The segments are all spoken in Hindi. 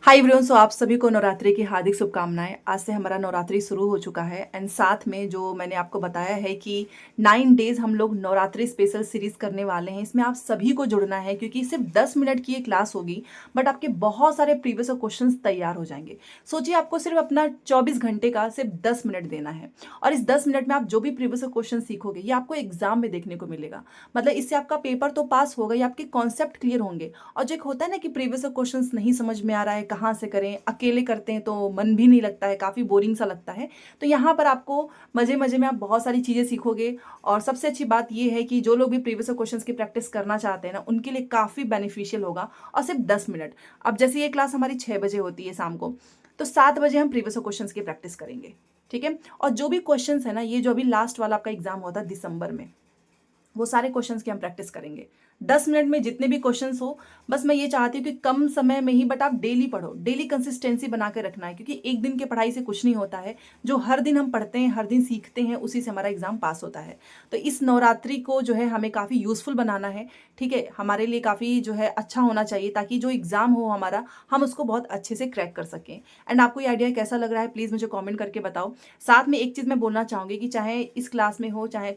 Hi everyone. सो आप सभी को नवरात्रि की हार्दिक शुभकामनाएं। आज से हमारा नवरात्रि शुरू हो चुका है एंड साथ में जो मैंने आपको बताया है कि 9 डेज हम लोग नवरात्रि स्पेशल सीरीज करने वाले हैं। इसमें आप सभी को जुड़ना है क्योंकि सिर्फ 10 मिनट की ये क्लास होगी बट आपके बहुत सारे प्रीवियस क्वेश्चंस तैयार हो जाएंगे। सोचिए आपको सिर्फ अपना 24 घंटे का सिर्फ 10 मिनट देना है और इस 10 मिनट में आप जो भी प्रीवियस क्वेश्चन सीखोगे ये आपको एग्जाम में देखने को मिलेगा। मतलब इससे आपका पेपर तो पास होगा, ये आपके कॉन्सेप्ट क्लियर होंगे। और जो एक होता है ना कि प्रीवियस क्वेश्चंस नहीं समझ में आ रहा है, कहाँ से करें, अकेले करते हैं तो मन भी नहीं लगता है, काफ़ी बोरिंग सा लगता है। तो यहाँ पर आपको मज़े मज़े में आप बहुत सारी चीज़ें सीखोगे। और सबसे अच्छी बात ये है कि जो लोग भी प्रीवियस क्वेश्चंस की प्रैक्टिस करना चाहते हैं ना, उनके लिए काफ़ी बेनिफिशियल होगा। और सिर्फ 10 मिनट। अब जैसे ये क्लास हमारी 6 बजे होती है शाम को, तो 7 बजे हम प्रीवियस क्वेश्चंस की प्रैक्टिस करेंगे। ठीक है। और जो भी क्वेश्चंस है ना, ये जो अभी लास्ट वाला आपका एग्जाम होता है दिसंबर में, वो सारे क्वेश्चंस की हम प्रैक्टिस करेंगे। 10 मिनट में जितने भी क्वेश्चंस हो, बस मैं ये चाहती हूँ कि कम समय में ही बट आप डेली पढ़ो, डेली कंसिस्टेंसी बना के रखना है क्योंकि एक दिन के पढ़ाई से कुछ नहीं होता है। जो हर दिन हम पढ़ते हैं, हर दिन सीखते हैं, उसी से हमारा एग्जाम पास होता है। तो इस नवरात्रि को जो है हमें काफ़ी यूजफुल बनाना है। ठीक है, हमारे लिए काफ़ी जो है अच्छा होना चाहिए ताकि जो एग्जाम हो हमारा, हम उसको बहुत अच्छे से क्रैक कर सकें। एंड आपको ये आइडिया कैसा लग रहा है प्लीज़ मुझे कॉमेंट करके बताओ। साथ में एक चीज़ मैं बोलना चाहूँगी कि चाहे इस क्लास में हो, चाहे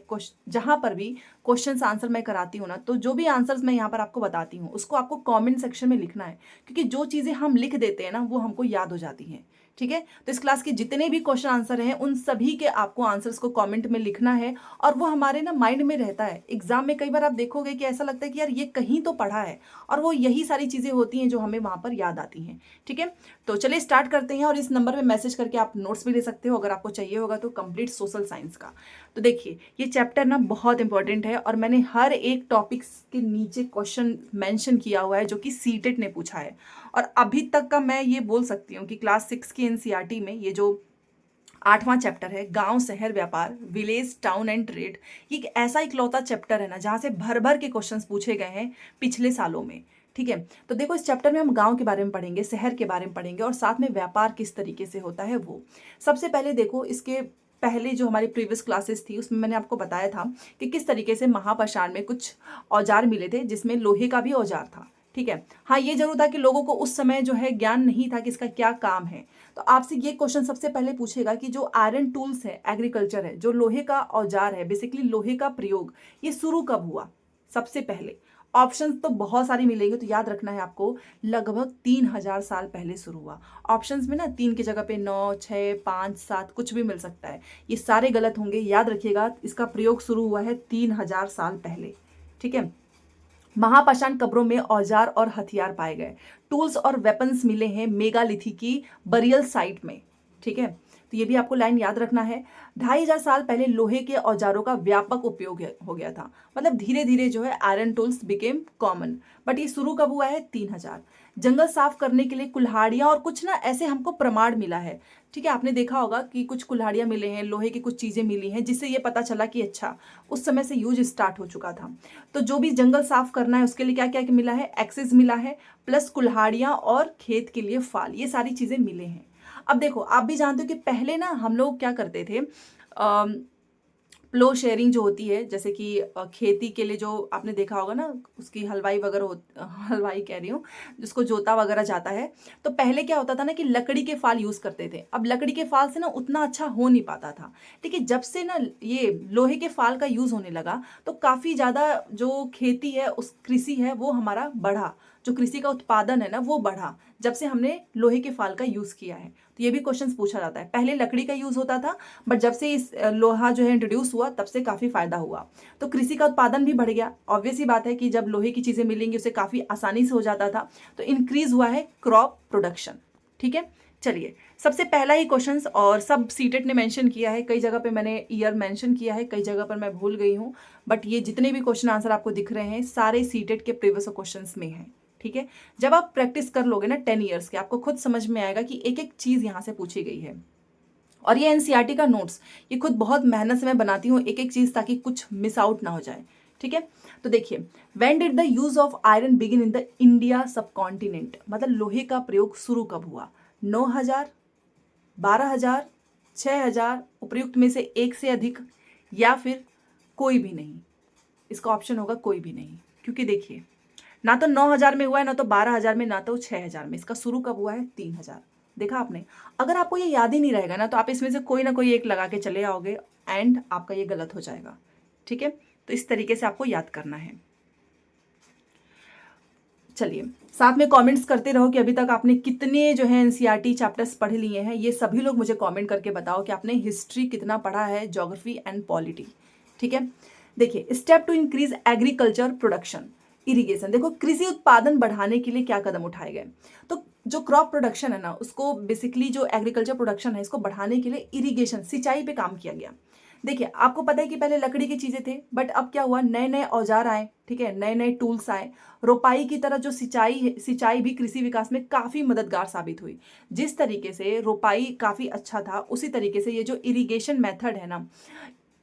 जहाँ पर भी क्वेश्चंस आंसर मैं कराती हूँ ना, तो जो भी आंसर्स मैं यहाँ पर आपको बताती हूँ उसको आपको कमेंट सेक्शन में लिखना है क्योंकि जो चीज़ें हम लिख देते हैं ना वो हमको याद हो जाती हैं। ठीक है। तो इस क्लास के जितने भी क्वेश्चन आंसर हैं उन सभी के आपको आंसर्स को कमेंट में लिखना है और वो हमारे ना माइंड में रहता है। एग्जाम में कई बार आप देखोगे कि ऐसा लगता है कि यार ये कहीं तो पढ़ा है, और वो यही सारी चीज़ें होती हैं जो हमें वहाँ पर याद आती हैं। ठीक है। तो चलिए स्टार्ट करते हैं और इस नंबर पे मैसेज करके आप नोट्स भी ले सकते हो अगर आपको चाहिए होगा तो, कंप्लीट सोशल साइंस का। तो देखिए ये चैप्टर ना बहुत इंपॉर्टेंट है और मैंने हर एक टॉपिक्स के नीचे क्वेश्चन मेंशन किया हुआ है जो कि सीटेट ने पूछा है। और अभी तक का मैं ये बोल सकती हूँ कि क्लास 6 की एनसीईआरटी में ये जो 8वां चैप्टर है, गांव शहर व्यापार, विलेज टाउन एंड ट्रेड, ये एक ऐसा इकलौता चैप्टर है ना जहाँ से भर भर के क्वेश्चंस पूछे गए हैं पिछले सालों में। ठीक है। तो देखो इस चैप्टर में हम गांव के बारे में पढ़ेंगे, शहर के बारे में पढ़ेंगे और साथ में व्यापार किस तरीके से होता है वो। सबसे पहले देखो, इसके पहले जो हमारी प्रीवियस क्लासेस थी उसमें मैंने आपको बताया था कि किस तरीके से महापाषाण में कुछ औजार मिले थे जिसमें लोहे का भी औजार था। ठीक है। हाँ, ये जरूर था कि लोगों को उस समय जो है ज्ञान नहीं था कि इसका क्या काम है। तो आपसे ये क्वेश्चन सबसे पहले पूछेगा कि जो आयरन टूल्स है, एग्रीकल्चर है, जो लोहे का औजार है, बेसिकली लोहे का प्रयोग, ये शुरू कब हुआ। सबसे पहले ऑप्शंस तो बहुत सारी मिलेंगे, तो याद रखना है आपको, लगभग 3000 साल पहले शुरू हुआ। ऑप्शंस में ना 3 की जगह पे 9, 6, 5, 7 कुछ भी मिल सकता है। ये सारे गलत होंगे, याद रखिएगा इसका प्रयोग शुरू हुआ है 3000 साल पहले। ठीक है। महापाषाण कब्रों में औजार और हथियार पाए गए, टूल्स और वेपन्स मिले हैं मेगालिथिकी बरियल साइट में। ठीक है। तो ये भी आपको लाइन याद रखना है। 2500 साल पहले लोहे के औजारों का व्यापक उपयोग हो गया था। मतलब धीरे धीरे जो है iron tools became common. But ये शुरू कब हुआ है? 3000। जंगल साफ करने के लिए कुल्हाड़ियां और कुछ ना ऐसे हमको प्रमाण मिला है। ठीक है, आपने देखा होगा कि कुछ कुल्हाड़ियां मिले हैं, लोहे की कुछ चीजें मिली हैं जिससे ये पता चला कि अच्छा उस समय से यूज स्टार्ट हो चुका था। तो जो भी जंगल साफ करना है उसके लिए क्या क्या मिला है? एक्सेस मिला है, प्लस कुल्हाड़ियां और खेत के लिए फाल, ये सारी चीजें मिले हैं। अब देखो आप भी जानते हो कि पहले ना हम लोग क्या करते थे, प्लो शेयरिंग जो होती है, जैसे कि खेती के लिए जो आपने देखा होगा ना, उसकी हलवाई वगैरह हलवाई कह रही हूँ, जिसको जोता वगैरह जाता है। तो पहले क्या होता था ना कि लकड़ी के फाल यूज करते थे। अब लकड़ी के फाल से ना उतना अच्छा हो नहीं पाता था। ठीक है। जब से ना ये लोहे के फाल का यूज होने लगा तो काफी ज्यादा जो खेती है, उस कृषि है, वो हमारा बढ़ा। जो कृषि का उत्पादन है ना वो बढ़ा जब से हमने लोहे के फाल का यूज किया है। तो ये भी क्वेश्चन पूछा जाता है। पहले लकड़ी का यूज होता था बट जब से इस लोहा जो है इंट्रोड्यूस हुआ तब से काफी फायदा हुआ। तो कृषि का उत्पादन भी बढ़ गया। ऑब्वियस ही बात है कि जब लोहे की चीजें मिलेंगी उसे काफी आसानी से हो जाता था। तो इंक्रीज हुआ है क्रॉप प्रोडक्शन। ठीक है। चलिए सबसे पहला ही क्वेश्चन, और सब सीटेट ने मेंशन किया है, कई जगह पे मैंने ईयर मेंशन किया है, कई जगह पर मैं भूल गई हूँ। बट ये जितने भी क्वेश्चन आंसर आपको दिख रहे हैं सारे सीटेट के प्रीवियस क्वेश्चंस में हैं। ठीक है। जब आप प्रैक्टिस कर लोगे ना 10 ईयर्स के, आपको खुद समझ में आएगा कि एक एक चीज यहाँ से पूछी गई है। और ये एनसीईआरटी का नोट्स ये खुद बहुत मेहनत से मैं बनाती हूँ एक एक चीज, ताकि कुछ मिस आउट ना हो जाए। ठीक है। तो देखिए, when did the use of iron begin in the India सब कॉन्टिनेंट, मतलब लोहे का प्रयोग शुरू कब हुआ? 9000, 12000, 6000, उपयुक्त में से एक से अधिक, या फिर कोई भी नहीं। इसका ऑप्शन होगा कोई भी नहीं। क्योंकि देखिए ना तो 9,000 में हुआ है, ना तो 12,000 में, ना तो 6,000 में। इसका शुरू कब हुआ है? 3,000। देखा आपने? अगर आपको ये याद ही नहीं रहेगा ना, तो आप इसमें से कोई ना कोई एक लगा के चले आओगे एंड आपका ये गलत हो जाएगा। ठीक है, तो इस तरीके से आपको याद करना है। चलिए, साथ में कमेंट्स करते रहो कि अभी तक आपने कितने जो है एनसीईआरटी चैप्टर्स पढ़ लिए हैं। ये सभी लोग मुझे कमेंट करके बताओ कि आपने हिस्ट्री कितना पढ़ा है, ज्योग्राफी एंड पॉलिटी। ठीक है, देखिए, step to increase agriculture production, irrigation. देखो, कृषि उत्पादन बढ़ाने के लिए क्या कदम उठाए गए। तो जो क्रॉप प्रोडक्शन है ना, उसको बेसिकली जो एग्रीकल्चर प्रोडक्शन है, इसको बढ़ाने के लिए इरिगेशन, सिंचाई पे काम किया गया। देखिए, आपको पता है कि पहले लकड़ी की चीजें थे, बट अब क्या हुआ, नए नए औजार आए। ठीक है, नए नए टूल्स आए। रोपाई की तरह जो सिंचाई भी कृषि विकास में काफी मददगार साबित हुई। जिस तरीके से रोपाई काफी अच्छा था, उसी तरीके से ये जो इरिगेशन मेथड है ना,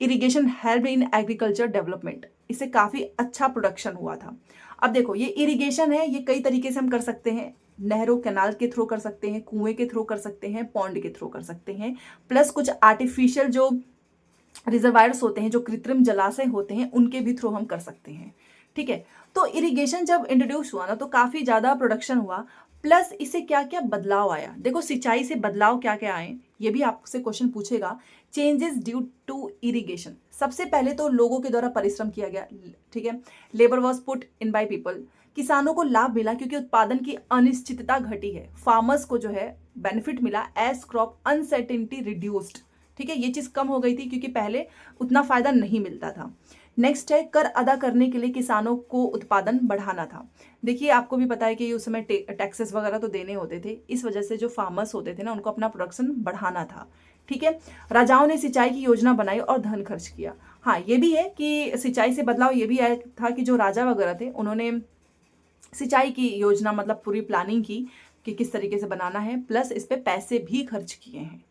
irrigation help in agriculture development, इससे काफी अच्छा प्रोडक्शन हुआ था। अब देखो, ये इरिगेशन है, ये कई तरीके से हम कर सकते हैं। नहरों, कैनाल के थ्रू कर सकते हैं, कुएं के थ्रू कर सकते हैं, पॉन्ड के थ्रू कर सकते हैं, प्लस कुछ आर्टिफिशियल जो रिजर्वायर्स होते हैं, जो कृत्रिम जलाशय होते हैं, उनके भी थ्रू हम कर सकते हैं। ठीक है, तो इरिगेशन जब इंट्रोड्यूस हुआ ना, तो काफी ज्यादा प्रोडक्शन हुआ। प्लस इससे क्या क्या बदलाव आया, देखो सिंचाई से बदलाव क्या क्या आए, ये भी आपसे क्वेश्चन पूछेगा। चेंजेस ड्यू टू इरिगेशन, सबसे पहले तो लोगों के द्वारा परिश्रम किया गया। ठीक है, labour was put in by people, किसानों को लाभ मिला क्योंकि उत्पादन की अनिश्चितता घटी है। फार्मर्स को जो है बेनिफिट मिला एज क्रॉप अनसर्टेनिटी रिड्यूस्ड। ठीक है, ये चीज कम हो गई थी क्योंकि पहले उतना फायदा नहीं मिलता था। नेक्स्ट है, कर अदा करने के लिए किसानों को उत्पादन बढ़ाना था। देखिए, आपको भी पता है कि उस समय टैक्सेस वगैरह तो देने होते थे, इस वजह से जो फार्मर्स होते थे ना, उनको अपना प्रोडक्शन बढ़ाना था। ठीक है, राजाओं ने सिंचाई की योजना बनाई और धन खर्च किया। हाँ, ये भी है कि सिंचाई से बदलाव ये भी आया था कि जो राजा वगैरह थे, उन्होंने सिंचाई की योजना मतलब पूरी प्लानिंग की कि किस तरीके से बनाना है, प्लस इस पे पैसे भी खर्च किए हैं।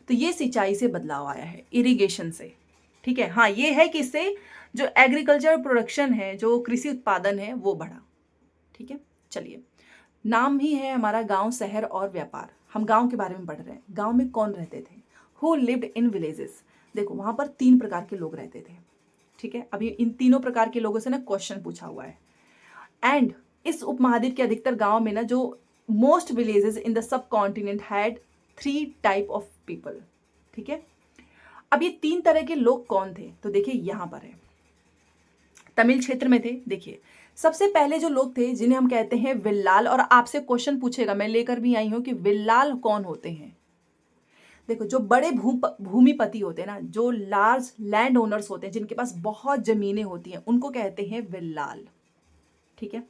तो ये सिंचाई से बदलाव आया है, इरिगेशन से। ठीक है, हाँ, ये है कि इससे जो एग्रीकल्चर प्रोडक्शन है, जो कृषि उत्पादन है, वो बढ़ा। ठीक है, चलिए, नाम ही है हमारा गांव, शहर और व्यापार। हम गांव के बारे में पढ़ रहे हैं। गांव में कौन रहते थे? Who lived in villages. देखो, वहां पर 3 प्रकार के लोग रहते थे। ठीक है, अभी इन तीनों प्रकार के लोगों से ना क्वेश्चन पूछा हुआ है। एंड इस उपमहाद्वीप के अधिकतर गांव में ना, जो most villages in the sub continent had 3 type of people. ठीक है, अब ये 3 तरह के लोग कौन थे? तो देखिए, यहां पर है, तमिल क्षेत्र में थे। देखिए, सबसे पहले जो लोग थे, जिन्हें हम कहते हैं विल्लाल, और आपसे क्वेश्चन पूछेगा, मैं लेकर भी आई हूं कि विल्लाल कौन होते हैं। देखो, जो बड़े भूमिपति होते हैं ना, जो लार्ज लैंड ओनर्स होते हैं, जिनके पास बहुत जमीनें होती हैं, उनको कहते हैं विल्लाल। ठीक है,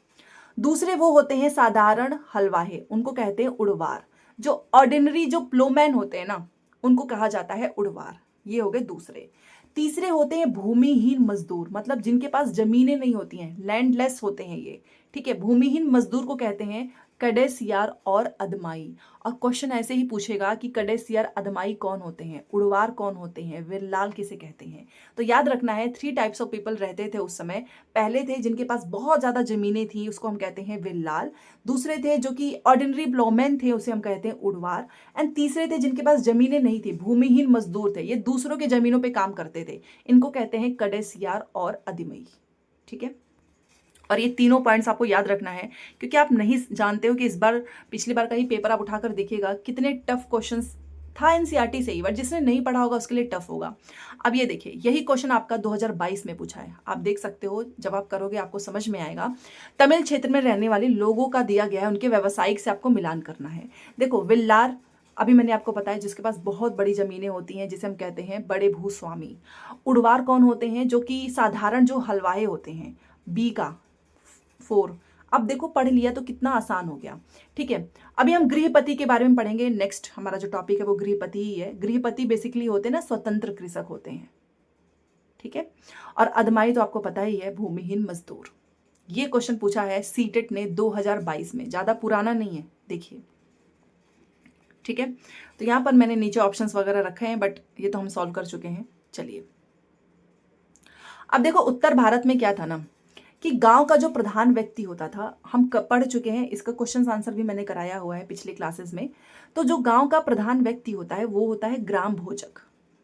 दूसरे वो होते हैं साधारण हलवाहे, उनको कहते हैं उड़वार। जो ऑर्डिनरी जो प्लोमैन होते हैं ना, उनको कहा जाता है उड़वार। ये हो गए दूसरे। तीसरे होते हैं भूमिहीन मजदूर, मतलब जिनके पास जमीनें नहीं होती हैं, लैंडलेस होते हैं ये। ठीक है, भूमिहीन मजदूर को कहते हैं कडेसियार और अदमाई। और क्वेश्चन ऐसे ही पूछेगा कि कडेसियार अदमाई कौन होते हैं, उड़वार कौन होते हैं, विरलाल किसे कहते हैं। तो याद रखना है, 3 टाइप्स ऑफ पीपल रहते थे उस समय। पहले थे जिनके पास बहुत ज्यादा जमीनें थी, उसको हम कहते हैं विल्लाल। दूसरे थे जो कि ऑर्डिनरी प्लोमैन थे, उसे हम कहते हैं उड़वार। एंड तीसरे थे जिनके पास जमीनें नहीं थी, भूमिहीन मजदूर थे, ये दूसरों के जमीनों पे काम करते थे, इनको कहते हैं कडेसियार और अदमई। ठीक है, और ये तीनों पॉइंट्स आपको याद रखना है, क्योंकि आप नहीं जानते हो कि इस बार, पिछली बार कहीं पेपर आप उठाकर देखिएगा, कितने टफ क्वेश्चंस था एनसीईआरटी से ही, बट जिसने नहीं पढ़ा होगा उसके लिए टफ होगा। अब ये देखिए, यही क्वेश्चन आपका 2022 में पूछा है, आप देख सकते हो, जब आप करोगे आपको समझ में आएगा। तमिल क्षेत्र में रहने वाले लोगों का दिया गया है, उनके व्यवसायिक से आपको मिलान करना है। देखो, विल्लार, अभी मैंने आपको बताया, जिसके पास बहुत बड़ी जमीनें होती हैं, जिसे हम कहते हैं बड़े भूस्वामी। उड़वार कौन होते हैं? जो कि साधारण जो हलवाए होते हैं, बी का 4। अब देखो, पढ़ लिया तो कितना आसान हो गया। ठीक है, अभी हम गृहपति के बारे में पढ़ेंगे। नेक्स्ट हमारा जो टॉपिक है वो गृहपति ही है। गृहपति बेसिकली होते हैं ना, स्वतंत्र कृषक होते हैं। ठीक है, और अदमाई तो आपको पता ही है, भूमिहीन मजदूर। ये क्वेश्चन पूछा है सीटेट ने 2022 में, ज्यादा पुराना नहीं है, देखिए। ठीक है, तो यहां पर मैंने नीचे ऑप्शंस वगैरह रखे हैं, बट ये तो हम सॉल्व कर चुके हैं। चलिए, अब देखो, उत्तर भारत में क्या था ना, कि गांव का जो प्रधान व्यक्ति होता था, हम पढ़ चुके हैं, इसका क्वेश्चन आंसर भी मैंने कराया हुआ है पिछले क्लासेस में। तो जो गांव का प्रधान व्यक्ति होता है, वो होता है ग्राम भोजक।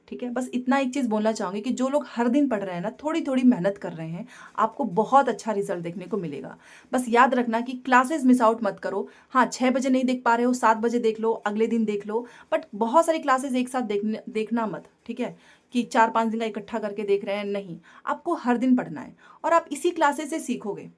ठीक है, बस इतना एक चीज़ बोलना चाहूँगी कि जो लोग हर दिन पढ़ रहे हैं ना, थोड़ी थोड़ी मेहनत कर रहे हैं, आपको बहुत अच्छा रिजल्ट देखने को मिलेगा। बस याद रखना कि क्लासेस मिस आउट मत करो। हाँ, 6 बजे नहीं देख पा रहे हो, 7 बजे देख लो, अगले दिन देख लो, बट बहुत सारी क्लासेस एक साथ देखना मत, ठीक है, कि 4-5 दिन का इकट्ठा करके देख रहे हैं, नहीं। आपको हर दिन पढ़ना है और आप इसी क्लासेस से सीखोगे।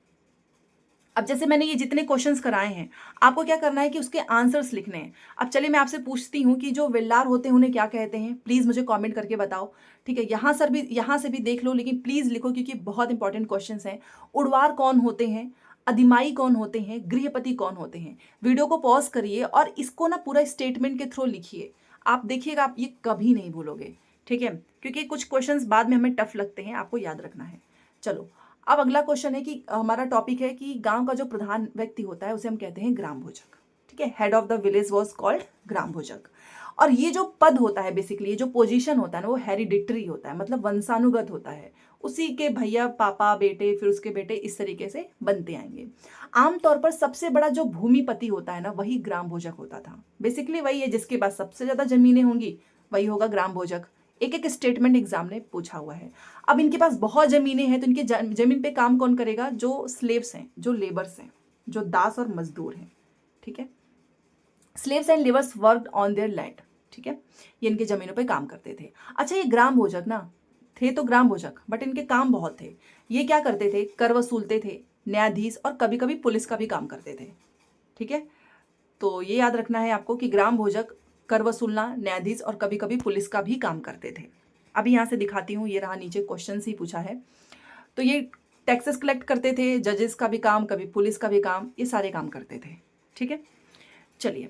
अब जैसे मैंने ये जितने क्वेश्चंस कराए हैं, आपको क्या करना है कि उसके आंसर्स लिखने हैं। अब चलिए मैं आपसे पूछती हूँ कि जो वेल्लार होते हैं उन्हें क्या कहते हैं? प्लीज़ मुझे कमेंट करके बताओ। ठीक है, यहाँ से भी देख लो, लेकिन प्लीज़ लिखो क्योंकि बहुत इंपॉर्टेंट क्वेश्चंस हैं। उड़वार कौन होते हैं? अधिमाई कौन होते हैं? गृहपति कौन होते हैं? वीडियो को पॉज़ करिए और इसको ना पूरा स्टेटमेंट के थ्रू लिखिए। आप देखिएगा, आप ये कभी नहीं भूलोगे, ठीक है? क्योंकि कुछ क्वेश्चंस बाद में हमें टफ लगते हैं, आपको याद रखना है। चलो, अब अगला क्वेश्चन है कि हमारा टॉपिक है कि गांव का जो प्रधान व्यक्ति होता है उसे हम कहते हैं ग्राम भोजक। ठीक है, head of the village was called ग्राम भोजक। और ये जो पद होता है, बेसिकली ये जो पोजीशन होता है ना, वो हेरिडिटरी होता है, मतलब वंशानुगत होता है। उसी के भैया, पापा, बेटे, फिर उसके बेटे, इस तरीके से बनते आएंगे। आमतौर पर सबसे बड़ा जो भूमिपति होता है ना, वही ग्राम भोजक होता था। बेसिकली वही है, जिसके पास सबसे ज्यादा जमीनें होंगी वही होगा ग्राम भोजक। एक एक स्टेटमेंट एग्जाम ने पूछा हुआ है। अब इनके पास बहुत जमीनें हैं, तो इनके जमीन पे काम कौन करेगा? जो स्लेव्स हैं, जो लेबर्स हैं, जो दास और मजदूर हैं। ठीक है, slaves and labours worked on their land. ठीक है, ये इनके जमीनों पे काम करते थे। अच्छा, ये ग्राम भोजक ना थे तो ग्राम भोजक, बट इनके काम बहुत थे। ये क्या करते थे? कर वसूलते थे, न्यायाधीश और कभी कभी पुलिस का भी काम करते थे। ठीक है, तो ये याद रखना है आपको कि ग्राम भोजक कर वसूलना, न्यायाधीश और कभी कभी पुलिस का भी काम करते थे। अभी यहाँ से दिखाती हूँ, ये रहा, नीचे क्वेश्चन ही पूछा है। तो ये टैक्सेस कलेक्ट करते थे, जजेस का भी काम, कभी पुलिस का भी काम, ये सारे काम करते थे। ठीक है, चलिए,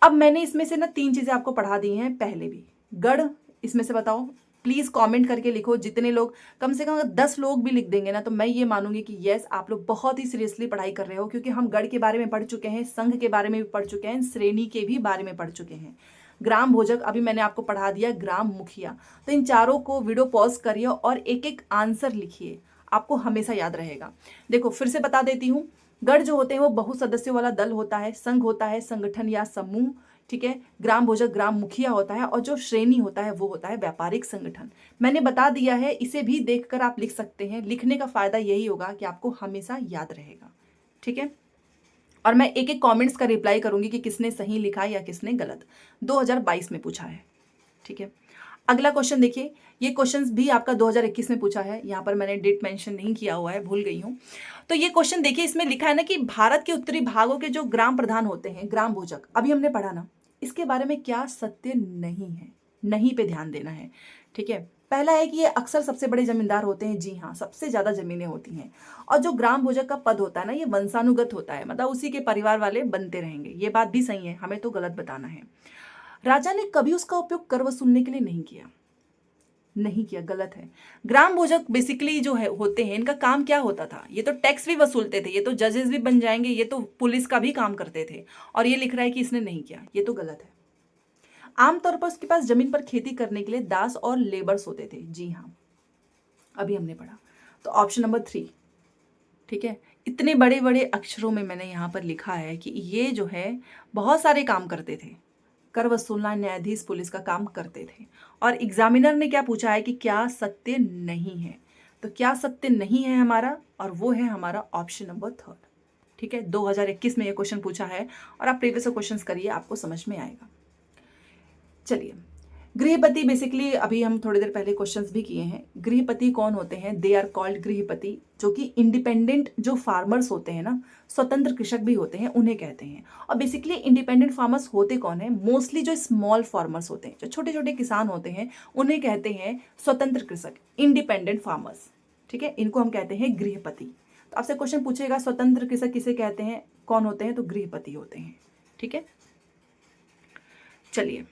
अब मैंने इसमें से ना 3 चीजें आपको पढ़ा दी हैं पहले भी। गढ़, इसमें से बताओ, प्लीज कमेंट करके लिखो। जितने लोग, कम से कम अगर 10 लोग भी लिख देंगे ना, तो मैं ये मानूंगी कि यस, आप लोग बहुत ही सीरियसली पढ़ाई कर रहे हो, क्योंकि हम गढ़ के बारे में पढ़ चुके हैं, संघ के बारे में भी पढ़ चुके हैं, श्रेणी के भी बारे में पढ़ चुके हैं। ग्राम भोजक अभी मैंने आपको पढ़ा दिया, ग्राम मुखिया। तो इन चारों को वीडियो पॉज करिए और एक एक आंसर लिखिए, आपको हमेशा याद रहेगा। देखो, फिर से बता देती हूँ, गढ़ जो होते हैं वो बहु सदस्यों वाला दल होता है, संघ होता है संगठन या समूह। ठीक है, ग्राम भोजक ग्राम मुखिया होता है, और जो श्रेणी होता है वो होता है व्यापारिक संगठन। मैंने बता दिया है, इसे भी देखकर आप लिख सकते हैं। लिखने का फायदा यही होगा कि आपको हमेशा याद रहेगा। ठीक है, और मैं एक एक कमेंट्स का रिप्लाई करूंगी कि किसने सही लिखा या किसने गलत। 2022 में पूछा है। ठीक है, अगला क्वेश्चन देखिए, ये क्वेश्चन भी आपका 2021 में पूछा है। यहाँ पर मैंने डेट मेंशन नहीं किया हुआ है, भूल गई हूँ। तो ये क्वेश्चन देखिए, इसमें लिखा है ना कि भारत के उत्तरी भागों के जो ग्राम प्रधान होते हैं, ग्राम भोजक, अभी हमने पढ़ा ना, इसके बारे में क्या सत्य नहीं है? नहीं पे ध्यान देना है। ठीक है, पहला है कि ये अक्सर सबसे बड़े जमींदार होते हैं। जी हाँ, सबसे ज्यादा जमीनें होती हैं। और जो ग्राम भोजक का पद होता है ना, ये वंशानुगत होता है, मतलब उसी के परिवार वाले बनते रहेंगे। ये बात भी सही है, हमें तो गलत बताना है। राजा ने कभी उसका उपयोग कर वसूलने के लिए नहीं किया, नहीं किया, गलत है। ग्राम भोजक बेसिकली जो है होते हैं, इनका काम क्या होता था? ये तो टैक्स भी वसूलते थे, ये तो जजेस भी बन जाएंगे, ये तो पुलिस का भी काम करते थे। और ये लिख रहा है कि इसने नहीं किया, ये तो गलत है। आमतौर पर उसके पास जमीन पर खेती करने के लिए दास और लेबर्स होते थे। जी हाँ, अभी हमने पढ़ा। तो ऑप्शन नंबर 3। ठीक है, इतने बड़े बड़े अक्षरों में मैंने यहाँ पर लिखा है कि ये जो है बहुत सारे काम करते थे। कर वसूलना, न्यायाधीश, पुलिस का काम करते थे। और एग्जामिनर ने क्या पूछा है कि क्या सत्य नहीं है? तो क्या सत्य नहीं है हमारा, और वो है हमारा ऑप्शन नंबर 3। ठीक है, 2021 में ये क्वेश्चन पूछा है, और आप प्रीवियस क्वेश्चंस करिए, आपको समझ में आएगा। चलिए, गृहपति, बेसिकली अभी हम थोड़ी देर पहले क्वेश्चंस भी किए हैं। गृहपति कौन होते हैं? दे आर कॉल्ड गृहपति। जो कि इंडिपेंडेंट जो फार्मर्स होते हैं ना, स्वतंत्र कृषक भी होते हैं, उन्हें कहते हैं। और बेसिकली इंडिपेंडेंट फार्मर्स होते कौन है? मोस्टली जो स्मॉल फार्मर्स होते हैं, जो छोटे छोटे किसान होते हैं, उन्हें कहते हैं स्वतंत्र कृषक, इंडिपेंडेंट फार्मर्स। ठीक है, इनको हम कहते हैं गृहपति। तो आपसे क्वेश्चन पूछेगा स्वतंत्र कृषक किसे कहते हैं, कौन होते हैं? तो गृहपति होते हैं। ठीक है, चलिए,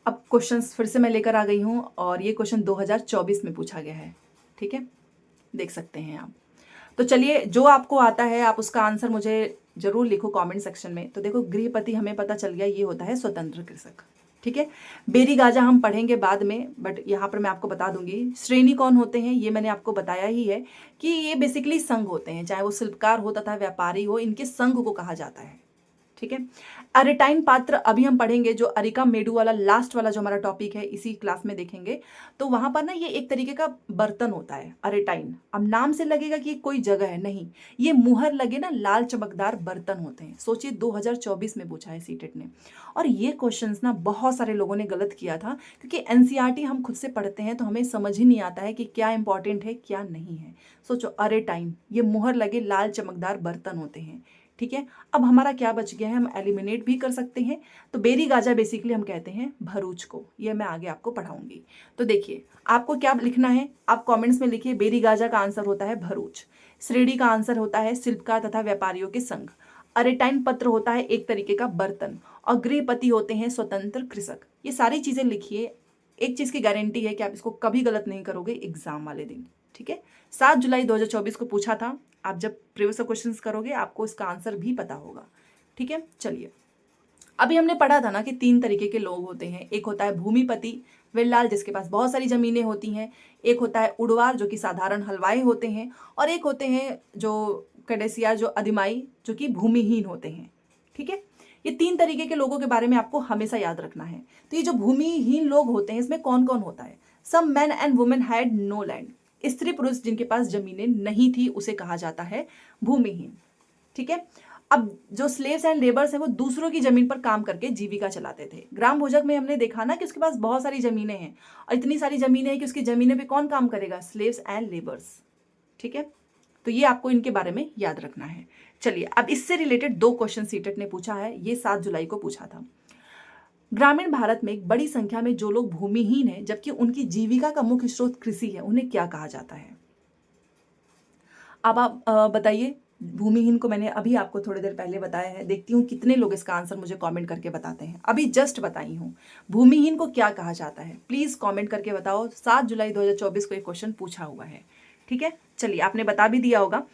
अब क्वेश्चंस फिर से मैं लेकर आ गई हूँ, और ये क्वेश्चन 2024 में पूछा गया है। ठीक है, देख सकते हैं आप। तो चलिए, जो आपको आता है आप उसका आंसर मुझे जरूर लिखो कमेंट सेक्शन में। तो देखो, गृहपति हमें पता चल गया, ये होता है स्वतंत्र कृषक। ठीक है, बेरी गाजा हम पढ़ेंगे बाद में, बट यहाँ पर मैं आपको बता दूंगी। श्रेणी कौन होते हैं, ये मैंने आपको बताया ही है कि ये बेसिकली संघ होते हैं, चाहे वो शिल्पकार हो तथा व्यापारी हो, इनके संघ को कहा जाता है। ठीक है। अरेटाइन पात्र अभी हम पढ़ेंगे, जो अरिका मेडू वाला लास्ट वाला जो हमारा टॉपिक है इसी क्लास में देखेंगे। तो वहां पर ना ये एक तरीके का बर्तन होता है अरेटाइन। अब नाम से लगेगा कि कोई जगह है, नहीं, ये मुहर लगे ना लाल चमकदार बर्तन होते हैं। सोचिए 2024 में पूछा है सीटेट ने। और ये क्वेश्चंस ना बहुत सारे लोगों ने गलत किया था, क्योंकि एनसीईआरटी हम खुद से पढ़ते हैं तो हमें समझ ही नहीं आता है कि क्या इंपॉर्टेंट है क्या नहीं है। सोचो अरेटाइन, ये मुहर लगे लाल चमकदार बर्तन होते हैं। ठीक है। अब हमारा क्या बच गया है, हम एलिमिनेट भी कर सकते हैं। तो बेरी गाजा बेसिकली हम कहते हैं भरूच को, ये मैं आगे आपको पढ़ाऊंगी। तो देखिए आपको क्या लिखना है, आप कमेंट्स में लिखिए। बेरी गाजा का आंसर होता है भरूच। श्रेणी का आंसर होता है शिल्पकार तथा व्यापारियों के संघ। अरेटाइन पत्र होता है एक तरीके का बर्तन, और गृहपति होते हैं स्वतंत्र कृषक। ये सारी चीजें लिखिए। एक चीज की गारंटी है कि आप इसको कभी गलत नहीं करोगे एग्जाम वाले दिन। ठीक है। 7 जुलाई 2024 को पूछा था। आप जब प्रीवियस क्वेश्चंस करोगे आपको इसका आंसर भी पता होगा। ठीक है। चलिए, अभी हमने पढ़ा था ना कि 3 तरीके के लोग होते हैं। एक होता है भूमिपति, विल्लाल, जिसके पास बहुत सारी जमीनें होती हैं। एक होता है उड़वार, जो कि साधारण हलवाई होते हैं। और एक होते हैं जो कडेसियार, जो अधिमाई, जो कि भूमिहीन होते हैं। ठीक है। ये 3 तरीके के लोगों के बारे में आपको हमेशा याद रखना है। तो ये जो भूमिहीन लोग होते हैं इसमें कौन कौन होता है। Some man and women had no land. स्त्री पुरुष जिनके पास जमीनें नहीं थी उसे कहा जाता है भूमिहीन। ठीक है। अब जो स्लेव्स एंड लेबर्स हैं वो दूसरों की जमीन पर काम करके जीविका चलाते थे। ग्राम भोजक में हमने देखा ना कि उसके पास बहुत सारी जमीनें हैं, और इतनी सारी जमीनें हैं कि उसकी जमीनें पे कौन काम करेगा, स्लेव्स एंड लेबर्स। ठीक है। तो ये आपको इनके बारे में याद रखना है। चलिए, अब इससे रिलेटेड 2 क्वेश्चन सीटेट ने पूछा है, ये 7 जुलाई को पूछा था। ग्रामीण भारत में एक बड़ी संख्या में जो लोग भूमिहीन हैं जबकि उनकी जीविका का मुख्य स्रोत कृषि है, उन्हें क्या कहा जाता है। अब आप बताइए। भूमिहीन को मैंने अभी आपको थोड़ी देर पहले बताया है। देखती हूँ कितने लोग इसका आंसर मुझे कमेंट करके बताते हैं। अभी जस्ट बताई हूँ भूमिहीन को क्या कहा जाता है। प्लीज कमेंट करके बताओ। 7 जुलाई 2024 को एक क्वेश्चन पूछा हुआ है। ठीक है। चलिए, आपने बता भी दिया होगा।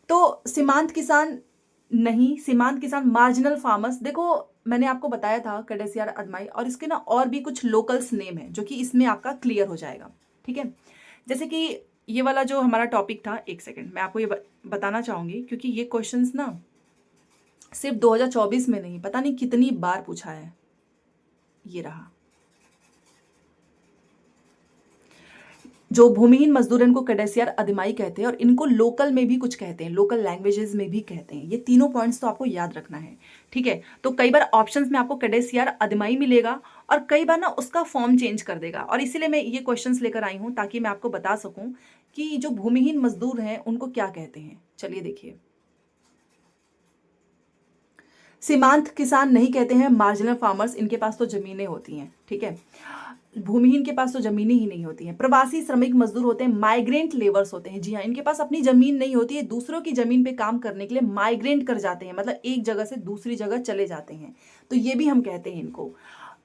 तो सीमांत किसान नहीं, सीमांत किसान मार्जिनल फार्मर्स। देखो मैंने आपको बताया था कडेसियार अदमाई, और इसके ना और भी कुछ लोकल्स नेम है जो कि इसमें आपका क्लियर हो जाएगा। ठीक है। जैसे कि ये वाला जो हमारा टॉपिक था, एक सेकंड मैं आपको ये बताना चाहूंगी, क्योंकि ये क्वेश्चंस ना सिर्फ 2024 में नहीं, पता नहीं कितनी बार पूछा है। ये रहा, जो भूमिहीन मजदूर हैं इनको कडेसियार अधिमाई कहते हैं, और इनको लोकल में भी कुछ कहते हैं, लोकल लैंग्वेजेस में भी कहते हैं। ये तीनों पॉइंट्स तो आपको याद रखना है। ठीक है। तो कई बार ऑप्शंस में आपको कडेसियार अधिमाई मिलेगा, और कई बार ना उसका फॉर्म चेंज कर देगा। और इसीलिए मैं ये क्वेश्चंस लेकर आई हूं ताकि मैं आपको बता सकूं कि जो भूमिहीन मजदूर हैं उनको क्या कहते हैं। चलिए देखिए, सीमांत किसान नहीं कहते हैं, मार्जिनल फार्मर्स, इनके पास तो जमीनें होती हैं। ठीक है। भूमिहीन के पास तो जमीनें ही नहीं होती हैं। प्रवासी श्रमिक मजदूर होते हैं, माइग्रेंट लेबर्स होते हैं। जी हाँ, इनके पास अपनी जमीन नहीं होती है, दूसरों की जमीन पे काम करने के लिए माइग्रेंट कर जाते हैं, मतलब एक जगह से दूसरी जगह चले जाते हैं। तो ये भी हम कहते हैं इनको।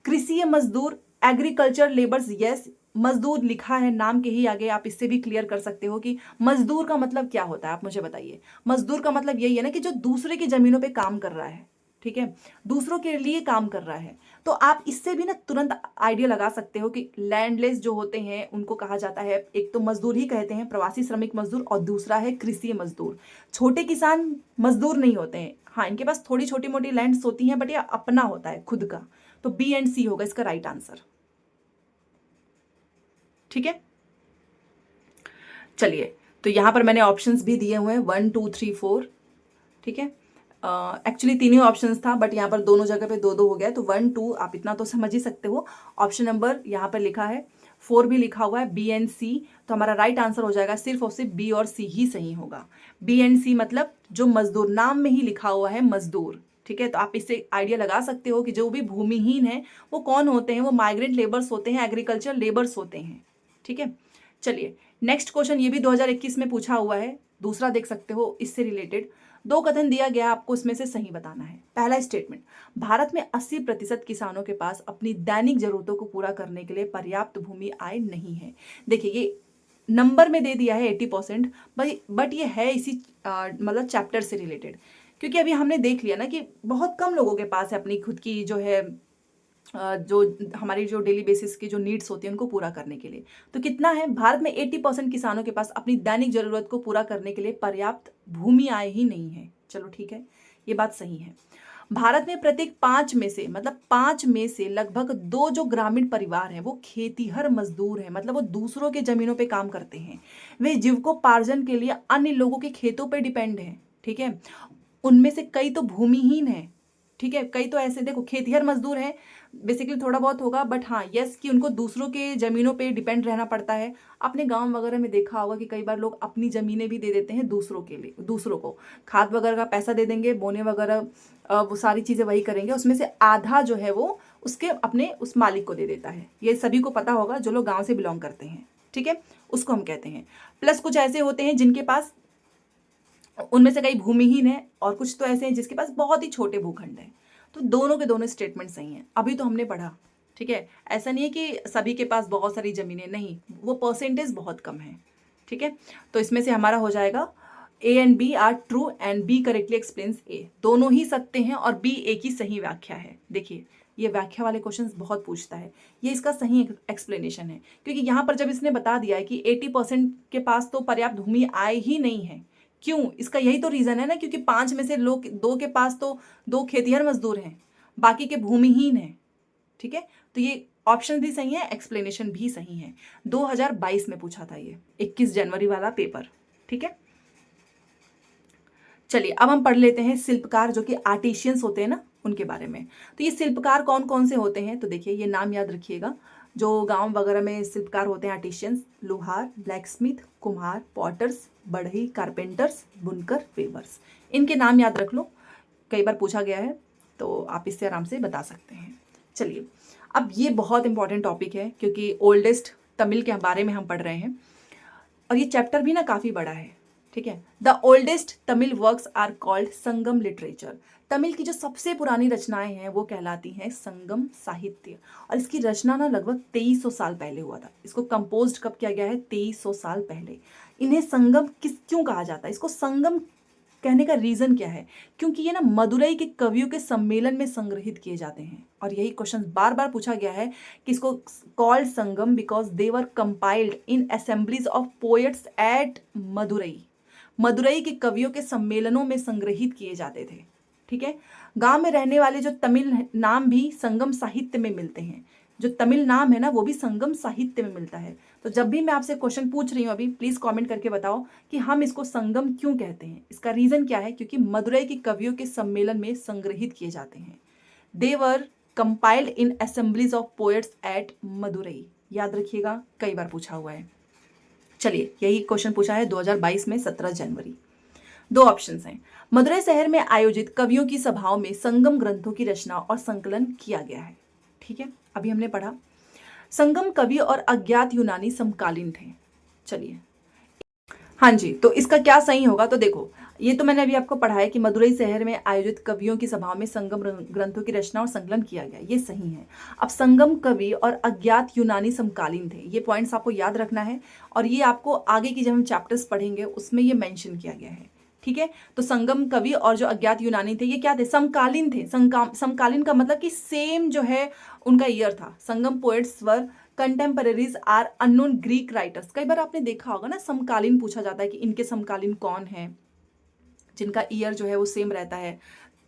कृषि मजदूर, एग्रीकल्चर लेबर्स, यस, मजदूर लिखा है नाम के ही आगे, आप इससे भी क्लियर कर सकते हो कि मजदूर का मतलब क्या होता है। आप मुझे बताइए। मजदूर का मतलब यही है ना कि जो दूसरे की जमीनों पे काम कर रहा है। ठीक है। दूसरों के लिए काम कर रहा है। तो आप इससे भी ना तुरंत आइडिया लगा सकते हो कि लैंडलेस जो होते हैं उनको कहा जाता है, एक तो मजदूर ही कहते हैं, प्रवासी श्रमिक मजदूर, और दूसरा है कृषि मजदूर। छोटे किसान मजदूर नहीं होते हैं। हाँ, इनके पास थोड़ी छोटी मोटी लैंड्स होती हैं, बट ये अपना होता है खुद का। तो बी एंड सी होगा इसका राइट आंसर। ठीक है। चलिए, तो यहां पर मैंने ऑप्शंस भी दिए हुए हैं 1 2 3 4। ठीक है। एक्चुअली 3 ही ऑप्शंस था, बट यहाँ पर दोनों जगह पे 2 2 हो गया, तो 1 2 आप इतना तो समझ ही सकते हो। ऑप्शन नंबर यहाँ पर लिखा है, 4 भी लिखा हुआ है, बी एंड सी। तो हमारा राइट आंसर हो जाएगा सिर्फ और सिर्फ बी और सी ही सही होगा। बी एंड सी मतलब जो मजदूर, नाम में ही लिखा हुआ है मजदूर। ठीक है। तो आप इससे आइडिया लगा सकते हो कि जो भी भूमिहीन है वो कौन होते हैं, वो माइग्रेंट लेबर्स होते हैं, एग्रीकल्चर लेबर्स होते हैं। ठीक है। चलिए, नेक्स्ट क्वेश्चन ये भी 2021 में पूछा हुआ है, दूसरा देख सकते हो इससे रिलेटेड। 2 कथन दिया गया, आपको इसमें से सही बताना है। पहला स्टेटमेंट, भारत में 80% किसानों के पास अपनी दैनिक जरूरतों को पूरा करने के लिए पर्याप्त भूमि आय नहीं है। देखिए, ये नंबर में दे दिया है 80%, बट ये है इसी मतलब चैप्टर से रिलेटेड, क्योंकि अभी हमने देख लिया ना कि बहुत कम लोगों के पास है अपनी खुद की जो है जो हमारी जो डेली बेसिस की जो नीड्स होती हैं उनको पूरा करने के लिए। तो कितना है, भारत में 80% किसानों के पास अपनी दैनिक जरूरत को पूरा करने के लिए पर्याप्त भूमि आय ही नहीं है। चलो ठीक है, ये बात सही है। भारत में प्रत्येक 5 में से, मतलब 5 में से लगभग 2 जो ग्रामीण परिवार हैं वो खेतीहर मजदूर हैं, मतलब वो दूसरों के जमीनों पे काम करते हैं। वे जीविकोपार्जन के लिए अन्य लोगों के खेतों पे डिपेंड हैं, ठीक है। उनमें से कई तो भूमिहीन हैं, ठीक है, कई तो ऐसे देखो खेतीहर मजदूर हैं, बेसिकली थोड़ा बहुत होगा, बट हाँ यस कि उनको दूसरों के ज़मीनों पे डिपेंड रहना पड़ता है। आपने गांव वगैरह में देखा होगा कि कई बार लोग अपनी ज़मीनें भी दे देते हैं दूसरों के लिए, दूसरों को खाद वगैरह का पैसा दे देंगे, बोने वगैरह वो सारी चीज़ें वही करेंगे, उसमें से आधा जो है वो उसके अपने उस मालिक को दे देता है। ये सभी को पता होगा जो लोग गाँव से बिलोंग करते हैं, ठीक है, उसको हम कहते हैं। प्लस कुछ ऐसे होते हैं जिनके पास, उनमें से कई भूमिहीन है और कुछ तो ऐसे हैं जिसके पास बहुत ही छोटे भूखंड हैं। तो दोनों के दोनों स्टेटमेंट सही हैं, अभी तो हमने पढ़ा, ठीक है। ऐसा नहीं है कि सभी के पास बहुत सारी ज़मीनें, नहीं, वो परसेंटेज बहुत कम है, ठीक है। तो इसमें से हमारा हो जाएगा A and B are true and B correctly explains A, दोनों ही सत्य हैं और बी ए की सही व्याख्या है। देखिए ये व्याख्या वाले क्वेश्चंस बहुत पूछता है, ये इसका सही एक्सप्लेनेशन है, क्योंकि यहाँ पर जब इसने बता दिया है कि 80% के पास तो पर्याप्त भूमि आय ही नहीं है, क्यों, इसका यही तो रीज़न है ना, क्योंकि 5 में से लोग 2 के पास तो 2 खेतिहर मजदूर हैं, बाकी के भूमिहीन हैं, ठीक है। तो ये ऑप्शन भी सही है, एक्सप्लेनेशन भी सही है। 2022 में पूछा था ये, 21 जनवरी वाला पेपर, ठीक है। चलिए अब हम पढ़ लेते हैं शिल्पकार जो कि आर्टिशियंस होते हैं ना, उनके बारे में। तो ये शिल्पकार कौन कौन से होते हैं, तो देखिए ये नाम याद रखिएगा, जो गांव वगैरह में शिल्पकार होते हैं आर्टिशियंस, लोहार, ब्लैकस्मिथ, कुम्हार, पॉटर्स, बढ़ई, कारपेंटर्स, बुनकर, वेवर्स, इनके नाम याद रख लो, कई बार पूछा गया है तो आप इससे आराम से बता सकते हैं। चलिए अब ये बहुत इंपॉर्टेंट टॉपिक है क्योंकि ओल्डेस्ट तमिल के बारे में हम पढ़ रहे हैं और ये चैप्टर भी ना काफ़ी बड़ा है, ठीक है। The oldest Tamil works are called Sangam literature, Tamil की जो सबसे पुरानी रचनाएं हैं वो कहलाती हैं संगम साहित्य, और इसकी रचना ना लगभग 2300 साल पहले हुआ था। इसको कंपोज्ड कब किया गया है, 2300 साल पहले। इन्हें संगम क्यों कहा जाता है, इसको संगम कहने का रीज़न क्या है, क्योंकि ये ना मदुरई के कवियों के सम्मेलन में संग्रहित किए जाते हैं, और यही क्वेश्चन बार बार पूछा गया है कि इसको called Sangam because they were compiled in assemblies of poets at Madurai, Madurai के कवियों के सम्मेलनों में संग्रहित किए जाते थे, ठीक है। गांव में रहने वाले जो तमिल नाम भी संगम साहित्य में मिलते हैं, जो तमिल नाम है ना वो भी संगम साहित्य में मिलता है। तो जब भी मैं आपसे क्वेश्चन पूछ रही हूँ अभी, प्लीज़ कमेंट करके बताओ कि हम इसको संगम क्यों कहते हैं। इसका रीज़न क्या है, क्योंकि मदुरई के कवियों के सम्मेलन में संग्रहित किए जाते हैं। They were compiled in assemblies of poets at Madurai, याद रखिएगा, कई बार पूछा हुआ है। चलिए यही क्वेश्चन पूछा है 2022 में 17 जनवरी। दो ऑप्शंस हैं, मदुरई शहर में आयोजित कवियों की सभाओं में संगम ग्रंथों की रचना और संकलन किया गया है, ठीक है। अभी हमने पढ़ा संगम कवि और अज्ञात यूनानी समकालीन थे। चलिए हाँ जी, तो इसका क्या सही होगा, तो देखो ये तो मैंने अभी आपको पढ़ा है कि मदुरई शहर में आयोजित कवियों की सभाओं में संगम ग्रंथों की रचना और संकलन किया गया, ये सही है। अब संगम कवि और अज्ञात यूनानी समकालीन थे, ये पॉइंट्स आपको याद रखना है, और ये आपको आगे की जब हम चैप्टर्स पढ़ेंगे उसमें ये मेंशन किया गया है, ठीक है। तो संगम कवि और जो अज्ञात यूनानी थे ये क्या थे, समकालीन थे। समकालीन का मतलब कि सेम जो है उनका ईयर था। Sangam poets were contemporaries are unknown Greek writers, कई बार आपने देखा होगा ना समकालीन पूछा जाता है कि इनके समकालीन कौन है जिनका ईयर जो है वो सेम रहता है,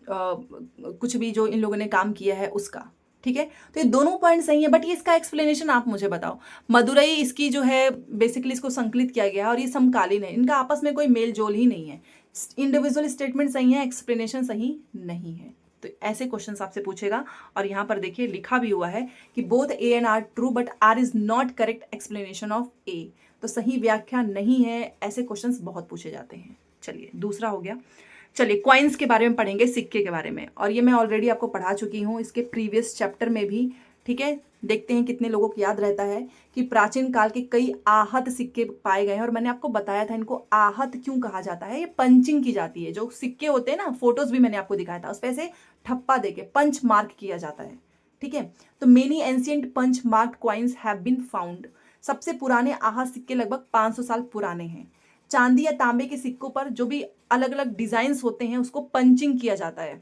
कुछ भी जो इन लोगों ने काम किया है उसका, ठीक है। तो ये दोनों पॉइंट सही है, बट ये इसका एक्सप्लेनेशन आप मुझे बताओ। मदुरई इसकी जो है बेसिकली इसको संकलित किया गया है और ये समकालीन है, इनका आपस में कोई मेल जोल ही नहीं है। इंडिविजुअल स्टेटमेंट सही है, एक्सप्लेनेशन सही नहीं है। तो ऐसे क्वेश्चन आपसे पूछेगा, और यहाँ पर देखिए लिखा भी हुआ है कि both A and R true but R is not correct explanation of A, तो सही व्याख्या नहीं है। ऐसे क्वेश्चंस बहुत पूछे जाते हैं। चलिए दूसरा हो गया। चलिए क्वाइंस के बारे में पढ़ेंगे, सिक्के के बारे में, और ये मैं ऑलरेडी आपको पढ़ा चुकी हूँ इसके प्रीवियस चैप्टर में भी, ठीक है। देखते हैं कितने लोगों को याद रहता है कि प्राचीन काल के कई आहत सिक्के पाए गए हैं, और मैंने आपको बताया था इनको आहत क्यों कहा जाता है। ये पंचिंग की जाती है, जो सिक्के होते हैं ना, फोटोज भी मैंने आपको दिखाया था, उस पर से ठप्पा देके पंच मार्क किया जाता है, ठीक है। तो many ancient punch mark coins have been found, सबसे पुराने आहत सिक्के लगभग 500 साल पुराने हैं। चांदी या तांबे के सिक्कों पर जो भी अलग अलग डिजाइन्स होते हैं उसको पंचिंग किया जाता है,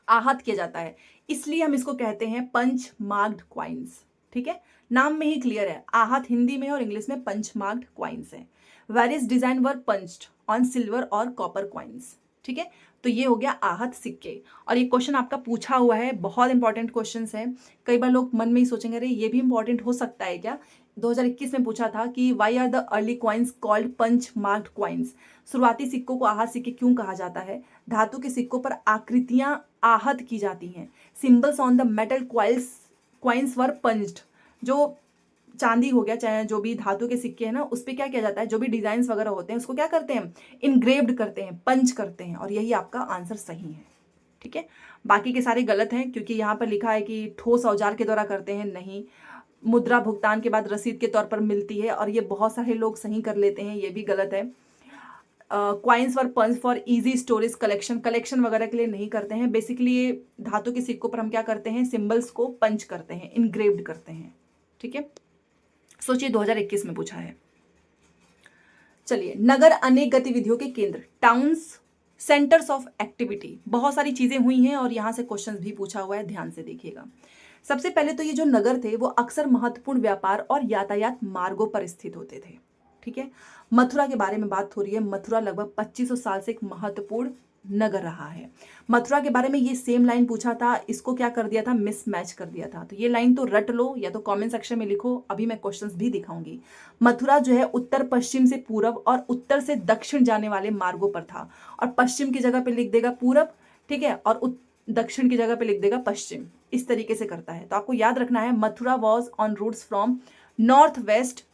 आहत किया जाता है, इसलिए हम इसको कहते हैं पंच मार्क्ड क्वाइंस, ठीक है। नाम में ही क्लियर है, आहत हिंदी में और इंग्लिश में पंच मार्क्ड क्वाइंस है। Various design were punched on silver और कॉपर क्वाइंस, ठीक है। तो ये हो गया आहत सिक्के। और ये क्वेश्चन आपका पूछा हुआ है, बहुत इंपॉर्टेंट क्वेश्चन है। कई बार लोग मन में ही सोचेंगे अरे ये भी इंपॉर्टेंट हो सकता है क्या। 2021 में पूछा था कि why are the early coins called punch marked coins. शुरुआती सिक्कों को आहत सिक्के क्यों कहा जाता है। धातु के सिक्कों पर आकृतियां आहत की जाती हैं। Symbols on the metal coins were punched. जो चांदी हो गया, चाहे जो भी धातु के सिक्के हैं ना, उस पर क्या किया जाता है, जो भी डिजाइन वगैरह होते हैं उसको क्या करते हैं, इनग्रेव्ड करते हैं, पंच करते हैं। और यही आपका आंसर सही है। ठीक है, बाकी के सारे गलत हैं, क्योंकि यहाँ पर लिखा है कि ठोस औजार के द्वारा करते हैं, नहीं। मुद्रा भुगतान के बाद रसीद के तौर पर मिलती है, और ये बहुत सारे लोग सही कर लेते हैं, ये भी गलत है। Coins were punch for easy storage collection वगैरह के लिए नहीं करते हैं। बेसिकली ये धातु के सिक्कों पर हम क्या करते हैं, सिंबल्स को पंच करते हैं, इनग्रेव्ड करते हैं। ठीक है, सोचिए 2021 में पूछा है। चलिए, नगर अनेक गतिविधियों के केंद्र, टाउन्स सेंटर्स ऑफ एक्टिविटी। बहुत सारी चीजें हुई हैं और यहां से क्वेश्चंस भी पूछा हुआ है, ध्यान से देखिएगा। सबसे पहले तो ये जो नगर थे वो अक्सर महत्वपूर्ण व्यापार और यातायात मार्गों पर स्थित होते थे। ठीक है, मथुरा के बारे में बात हो रही है। मथुरा लगभग 2500 साल से एक महत्वपूर्ण नगर रहा है। मथुरा के बारे में ये सेम लाइन पूछा था, इसको क्या कर दिया था, मिसमैच कर दिया था। तो ये लाइन तो रट लो या तो कमेंट सेक्शन में लिखो, अभी मैं क्वेश्चंस भी दिखाऊंगी। मथुरा जो है उत्तर पश्चिम से पूरब और उत्तर से दक्षिण जाने वाले मार्गों पर था। और पश्चिम की जगह पे लिख देगा पूरब, ठीक है, और दक्षिण की जगह पे लिख देगा पश्चिम। इस तरीके से करता है। तो आपको याद रखना है, Mathura was on routes from north west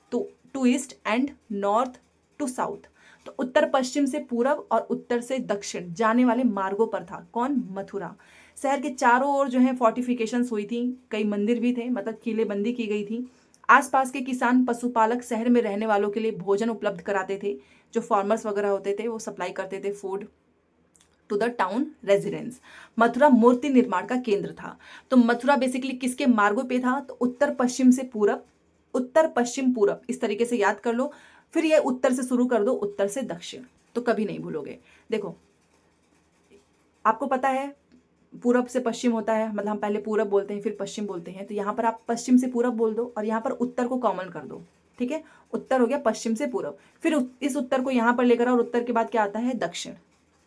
to east and north to south. तो उत्तर पश्चिम से पूरब और उत्तर से दक्षिण जाने वाले मार्गों पर था कौन, मथुरा। शहर के चारों ओर जो है फोर्टिफिकेशंस हुई थी, कई मंदिर भी थे, मतलब किलेबंदी की गई थी। आसपास के किसान पशुपालक शहर में रहने वालों के लिए भोजन उपलब्ध कराते थे। जो फार्मर्स वगैरह होते थे वो सप्लाई करते थे food to the town residence. Mathura मूर्ति निर्माण का केंद्र था। तो मथुरा बेसिकली किसके मार्गों पे था, तो उत्तर पश्चिम से पूरब, उत्तर पश्चिम पूरब, इस तरीके से याद कर लो। फिर ये उत्तर से शुरू कर दो, उत्तर से दक्षिण, तो कभी नहीं भूलोगे। देखो, आपको पता है पूरब से पश्चिम होता है, मतलब हम पहले पूरब बोलते हैं फिर पश्चिम बोलते हैं। तो यहाँ पर आप पश्चिम से पूरब बोल दो और यहाँ पर उत्तर को कॉमन कर दो। ठीक है, उत्तर हो गया पश्चिम से पूरब, फिर इस उत्तर को यहाँ पर लेकर और उत्तर के बाद क्या आता है, दक्षिण।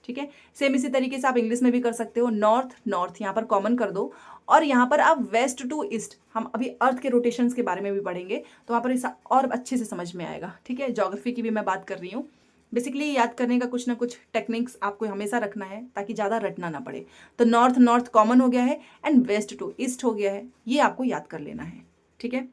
ठीक है, सेम इसी तरीके से आप इंग्लिश में भी कर सकते हो। नॉर्थ नॉर्थ यहाँ पर कॉमन कर दो, और यहाँ पर आप वेस्ट टू ईस्ट, हम अभी अर्थ के रोटेशंस के बारे में भी पढ़ेंगे तो वहाँ पर इस और अच्छे से समझ में आएगा। ठीक है, ज्योग्राफी की भी मैं बात कर रही हूँ। बेसिकली याद करने का कुछ ना कुछ टेक्निक्स आपको हमेशा रखना है ताकि ज़्यादा रटना ना पड़े। तो नॉर्थ नॉर्थ कॉमन हो गया है एंड वेस्ट टू ईस्ट हो गया है, ये आपको याद कर लेना है। ठीक है,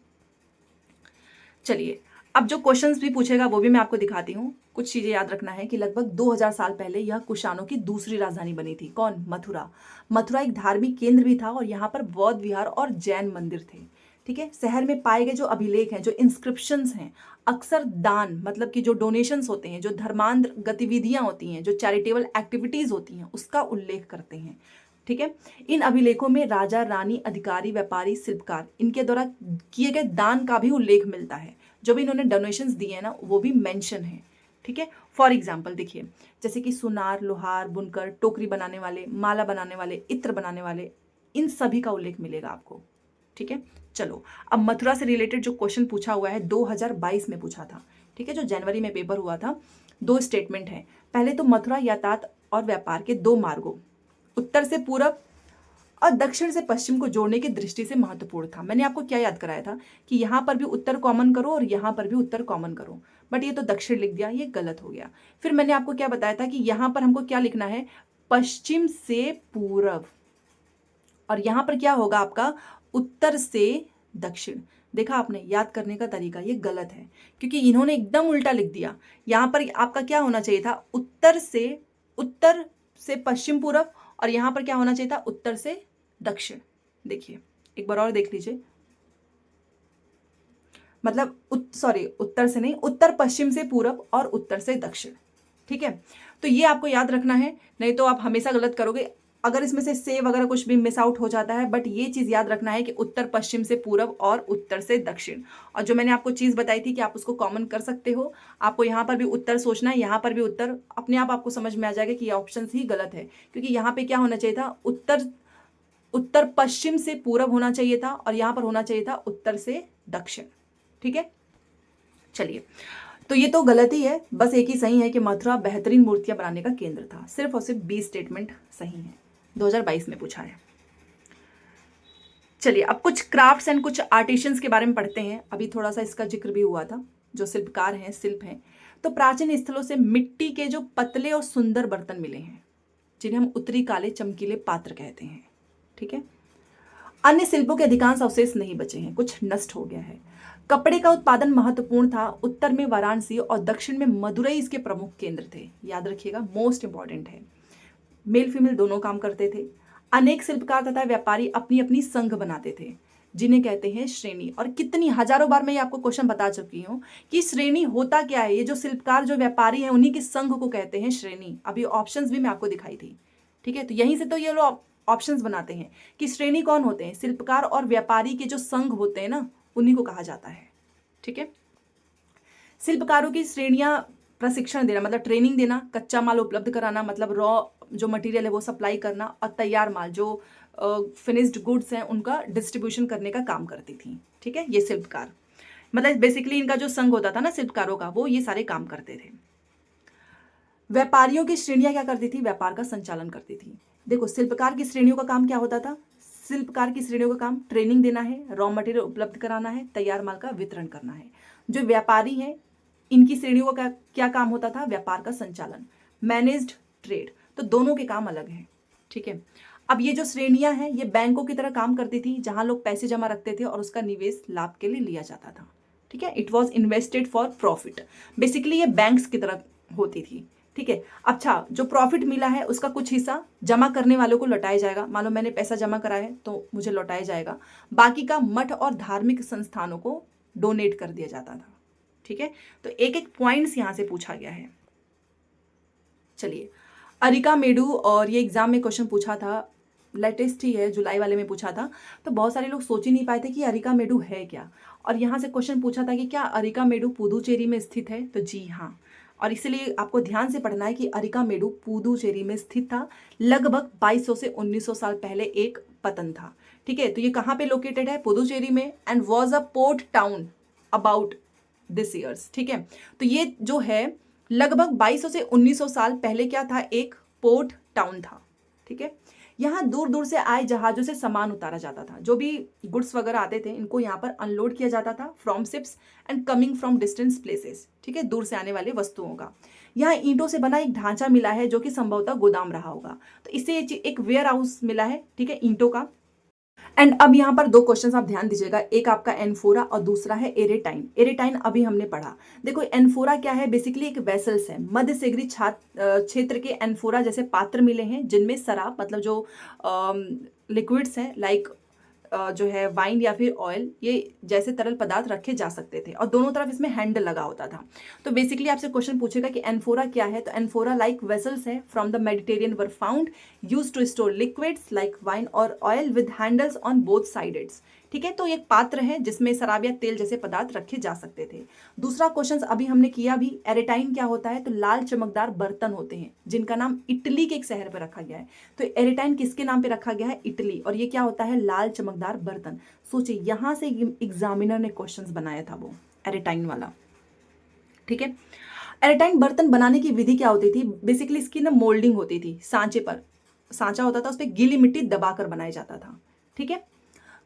चलिए अब जो क्वेश्चंस भी पूछेगा वो भी मैं आपको दिखाती हूँ। कुछ चीजें याद रखना है कि लगभग 2000 साल पहले यह कुषाणों की दूसरी राजधानी बनी थी। कौन, मथुरा। मथुरा एक धार्मिक केंद्र भी था और यहाँ पर बौद्ध विहार और जैन मंदिर थे। ठीक है, शहर में पाए गए जो अभिलेख हैं, जो इंस्क्रिप्शंस हैं, अक्सर दान, मतलब कि जो डोनेशंस होते हैं, जो धर्मांध गतिविधियां होती हैं, जो चैरिटेबल एक्टिविटीज होती हैं, उसका उल्लेख करते हैं। ठीक है, इन अभिलेखों में राजा, रानी, अधिकारी, व्यापारी, शिल्पकार, इनके द्वारा किए गए दान का भी उल्लेख मिलता है। जो भी इन्होंने डोनेशंस दिए हैं ना, वो भी मेंशन है। ठीक है, फॉर एग्जाम्पल देखिए, जैसे कि सुनार, लोहार, बुनकर, टोकरी बनाने वाले, माला बनाने वाले, इत्र बनाने वाले, इन सभी का उल्लेख मिलेगा आपको। ठीक है, चलो अब मथुरा से रिलेटेड जो क्वेश्चन पूछा हुआ है 2022 में पूछा था। ठीक है, जो जनवरी में पेपर हुआ था। दो स्टेटमेंट है। पहले तो मथुरा यातायात और व्यापार के दो मार्गों, उत्तर से पूरब और दक्षिण से पश्चिम को जोड़ने की दृष्टि से महत्वपूर्ण था। मैंने आपको क्या याद कराया था कि यहाँ पर भी उत्तर कॉमन करो और यहाँ पर भी उत्तर कॉमन करो, बट ये तो दक्षिण लिख दिया, ये गलत हो गया। फिर मैंने आपको क्या बताया था कि यहाँ पर हमको क्या लिखना है, पश्चिम से पूरब, और यहाँ पर क्या होगा आपका, उत्तर से दक्षिण। देखा आपने, याद करने का तरीका ये गलत है क्योंकि इन्होंने एकदम उल्टा लिख दिया। यहाँ पर आपका क्या होना चाहिए था, उत्तर से पश्चिम पूरब, और यहाँ पर क्या होना चाहिए था, उत्तर से दक्षिण। देखिए एक बार और देख लीजिए, मतलब उत्तर से नहीं, उत्तर पश्चिम से पूरब और उत्तर से दक्षिण। ठीक है, तो ये आपको याद रखना है, नहीं तो आप हमेशा गलत करोगे। अगर इसमें से वगैरह कुछ भी मिस आउट हो जाता है, बट ये चीज याद रखना है कि उत्तर पश्चिम से पूरब और उत्तर से दक्षिण। और जो मैंने आपको चीज बताई थी कि आप उसको कॉमन कर सकते हो, आपको यहाँ पर भी उत्तर सोचना है, यहाँ पर भी उत्तर, अपने आप आपको समझ में आ जाएगा कि ये ऑप्शन ही गलत है, क्योंकि यहाँ पे क्या होना चाहिए था, उत्तर पश्चिम से पूरब होना चाहिए था और यहाँ पर होना चाहिए था उत्तर से दक्षिण। ठीक है, चलिए तो ये तो गलत ही है, बस एक ही सही है कि मथुरा बेहतरीन मूर्तियां बनाने का केंद्र था। सिर्फ और सिर्फ 20 स्टेटमेंट सही है, 2022 में पूछा है। चलिए अब कुछ क्राफ्ट्स एंड कुछ आर्टिशंस के बारे में पढ़ते हैं। अभी थोड़ा सा इसका जिक्र भी हुआ था, जो शिल्पकार हैं, शिल्प हैं। तो प्राचीन स्थलों से मिट्टी के जो पतले और सुंदर बर्तन मिले हैं, जिन्हें हम उत्तरी काले चमकीले पात्र कहते हैं। ठीक है, अन्य शिल्पों के अधिकांश अवशेष नहीं बचे हैं, कुछ नष्ट हो गया है। कपड़े का उत्पादन महत्वपूर्ण था। उत्तर में वाराणसी और दक्षिण में मदुरई इसके प्रमुख केंद्र थे। याद रखिएगा, मोस्ट इंपॉर्टेंट है। मेल फीमेल दोनों काम करते थे। अनेक शिल्पकार तथा व्यापारी अपनी अपनी संघ बनाते थे, जिन्हें कहते हैं श्रेणी। और कितनी हजारों बार मैं ये आपको क्वेश्चन बता चुकी हूँ कि श्रेणी होता क्या है। ये जो शिल्पकार जो व्यापारी हैं, उन्हीं के संघ को कहते हैं श्रेणी। अभी ऑप्शंस भी मैं आपको दिखाई थी। ठीक है, तो यहीं से तो ये लोग ऑप्शंस बनाते हैं कि श्रेणी कौन होते हैं। शिल्पकार और व्यापारी के जो संघ होते हैं ना, उन्हीं को कहा जाता है। ठीक है, शिल्पकारों की श्रेणियां प्रशिक्षण देना मतलब ट्रेनिंग देना, कच्चा माल उपलब्ध कराना मतलब रॉ जो मटेरियल है वो सप्लाई करना, और तैयार माल जो फिनिश्ड गुड्स हैं उनका डिस्ट्रीब्यूशन करने का काम करती थी। ठीक है, ये शिल्पकार मतलब बेसिकली इनका जो संघ होता था ना शिल्पकारों का, वो ये सारे काम करते थे। व्यापारियों की श्रेणियां क्या करती थी, व्यापार का संचालन करती थी। देखो, शिल्पकार की श्रेणियों का काम क्या होता था, शिल्पकार की श्रेणियों का काम ट्रेनिंग देना है, रॉ मटेरियल उपलब्ध कराना है, तैयार माल का वितरण करना है। जो व्यापारी हैं, इनकी श्रेणियों का क्या काम होता था, व्यापार का संचालन, मैनेज्ड ट्रेड। तो दोनों के काम अलग हैं। ठीक है, अब ये जो श्रेणियां हैं, ये बैंकों की तरह काम करती थी, जहां लोग पैसे जमा रखते थे और उसका निवेश लाभ के लिए लिया जाता था। ठीक है, it was invested for profit. Basically ये बैंक्स की तरह होती थी। ठीक है, अच्छा, जो प्रॉफिट मिला है उसका कुछ हिस्सा जमा करने वालों को लौटाया जाएगा। मान लो मैंने पैसा जमा करा है तो मुझे लौटाया जाएगा। बाकी का मठ और धार्मिक संस्थानों को डोनेट कर दिया जाता था। ठीक है, तो एक एक पॉइंट्स यहां से पूछा गया है। चलिए, अरिका मेडू, और ये एग्जाम में क्वेश्चन पूछा था, लेटेस्ट ही है, जुलाई वाले में पूछा था। तो बहुत सारे लोग सोच ही नहीं पाए थे कि अरिका मेडू है क्या। और यहाँ से क्वेश्चन पूछा था कि क्या अरिका मेडू पुदुचेरी में स्थित है, तो जी हाँ। और इसलिए आपको ध्यान से पढ़ना है कि अरिका मेडू पुदुचेरी में स्थित था। लगभग 2200 से 1900 साल पहले एक पतन था। ठीक है, तो ये कहाँ पे लोकेटेड है, पुदुचेरी में, and was a port town about this years. ठीक है, तो ये जो है लगभग 2200 से 1900 साल पहले क्या था, एक पोर्ट टाउन था। ठीक है, यहाँ दूर दूर से आए जहाजों से सामान उतारा जाता था। जो भी गुड्स वगैरह आते थे, इनको यहाँ पर अनलोड किया जाता था from ships and coming from distance places. ठीक है, दूर से आने वाले वस्तुओं का। यहाँ ईंटों से बना एक ढांचा मिला है, जो कि संभवतः गोदाम रहा होगा। तो इससे एक वेयर हाउस मिला है। ठीक है, ईंटों का। एंड अब यहाँ पर दो क्वेश्चंस आप ध्यान दीजिएगा, एक आपका एनफोरा और दूसरा है एरेटाइन। एरेटाइन अभी हमने पढ़ा। देखो, एनफोरा क्या है, बेसिकली एक वेसल्स है। मध्य सागरीय क्षेत्र के एनफोरा जैसे पात्र मिले हैं, जिनमें शराब मतलब जो लिक्विड्स हैं, लाइक जो है वाइन या फिर ऑयल, ये जैसे तरल पदार्थ रखे जा सकते थे, और दोनों तरफ इसमें हैंडल लगा होता था। तो बेसिकली आपसे क्वेश्चन पूछेगा कि एनफोरा क्या है, तो एनफोरा लाइक वेसल्स है from the Mediterranean were found use to store liquids like wine और oil with handles on both sides. ठीक है, तो एक पात्र है जिसमें शराब या तेल जैसे पदार्थ रखे जा सकते थे। दूसरा क्वेश्चन अभी हमने किया भी, एरेटाइन क्या होता है, तो लाल चमकदार बर्तन होते हैं, जिनका नाम इटली के एक शहर पर रखा गया है। तो एरेटाइन किसके नाम पे रखा गया है, इटली। और ये क्या होता है, लाल चमकदार बर्तन। सोचिए, यहां से एग्जामिनर ने क्वेश्चन बनाया था वो एरेटाइन वाला। ठीक है, एरेटाइन बर्तन बनाने की विधि क्या होती थी, बेसिकली इसकी ना मोल्डिंग होती थी। सांचे पर सांचा होता था, उस पर गीली मिट्टी दबाकर बनाया जाता था। ठीक है,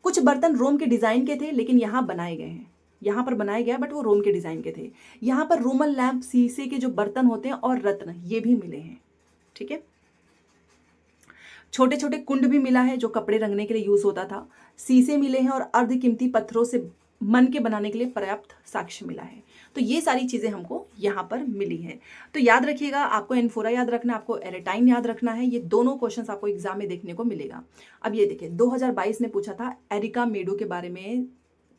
कुछ बर्तन रोम के डिजाइन के थे, लेकिन यहाँ बनाए गए हैं, यहाँ पर बनाए गए, बट वो रोम के डिजाइन के थे। यहाँ पर रोमन लैंप, शीशे के जो बर्तन होते हैं, और रत्न, ये भी मिले हैं। ठीक है, छोटे छोटे कुंड भी मिला है, जो कपड़े रंगने के लिए यूज होता था। शीशे मिले हैं, और अर्धकीमती पत्थरों से मन के बनाने के लिए पर्याप्त साक्ष्य मिला है। तो ये सारी चीजें हमको यहाँ पर मिली है। तो याद रखिएगा, आपको एनफोरा याद रखना, आपको एरेटाइन याद रखना है। ये दोनों क्वेश्चंस आपको एग्जाम में देखने को मिलेगा। अब ये देखिए, 2022 में पूछा था एरिका मेडू के बारे में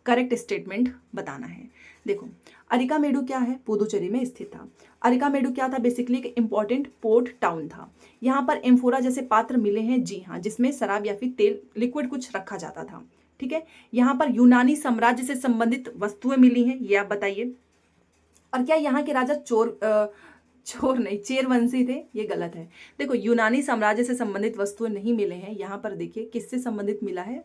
करेक्ट स्टेटमेंट बताना है। देखो, अरिका मेडू क्या है, पुदुचेरी में स्थित था। अरिका मेडू क्या था, बेसिकली एक इंपॉर्टेंट पोर्ट टाउन था। यहाँ पर एम्फोरा जैसे पात्र मिले हैं, जी हाँ, जिसमें शराब या फिर तेल लिक्विड कुछ रखा जाता था। ठीक है, यहाँ पर यूनानी साम्राज्य से संबंधित वस्तुएं मिली हैं, ये आप बताइए। और क्या यहाँ के राजा चोर नहीं, चेरवंशी थे, ये गलत है। देखो, यूनानी साम्राज्य से संबंधित वस्तुएं नहीं मिले हैं। यहाँ पर देखिए किससे संबंधित मिला है,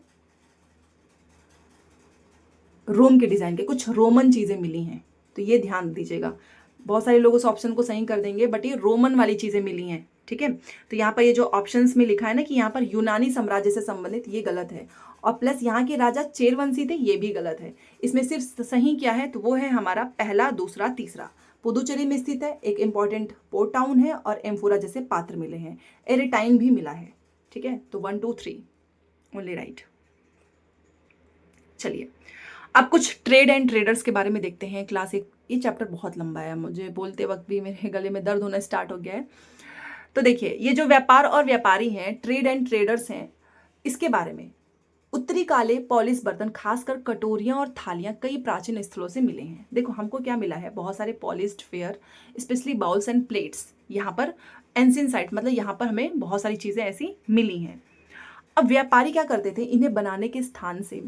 रोम के डिजाइन के कुछ रोमन चीजें मिली हैं। तो ये ध्यान दीजिएगा। बहुत सारे लोग उस ऑप्शन को सही कर देंगे, बट ये रोमन वाली चीज़ें मिली हैं, ठीक है। तो यहाँ पर ये जो ऑप्शंस में लिखा है ना कि यहाँ पर यूनानी साम्राज्य से संबंधित, ये गलत है। और प्लस यहाँ के राजा चेरवंशी थे, ये भी गलत है। इसमें सिर्फ सही क्या है, तो वो है हमारा पहला, दूसरा, तीसरा। पुदुचेरी में स्थित है, एक इंपॉर्टेंट पोर्ट टाउन है, और एम्फोरा जैसे पात्र मिले हैं, एरिटाइन भी मिला है, ठीक है। तो 1 2 3 ओनली राइट। चलिए अब कुछ ट्रेड एंड ट्रेडर्स के बारे में देखते हैं। क्लास 1, ये चैप्टर बहुत लंबा है, मुझे बोलते वक्त भी मेरे गले में दर्द होना स्टार्ट हो गया है। तो देखिए, ये जो व्यापार और व्यापारी हैं, ट्रेड एंड ट्रेडर्स हैं, इसके बारे में उत्तरी काले पॉलिश बर्तन, खासकर कटोरियां और थालियां कई प्राचीन स्थलों से मिले हैं। देखो हमको क्या मिला है, बहुत सारे polished fair, specially bowls and plates, यहाँ पर एंशिएंट साइट, मतलब यहाँ पर हमें बहुत सारी चीज़ें ऐसी मिली हैं। अब व्यापारी क्या करते थे, इन्हें बनाने के स्थान से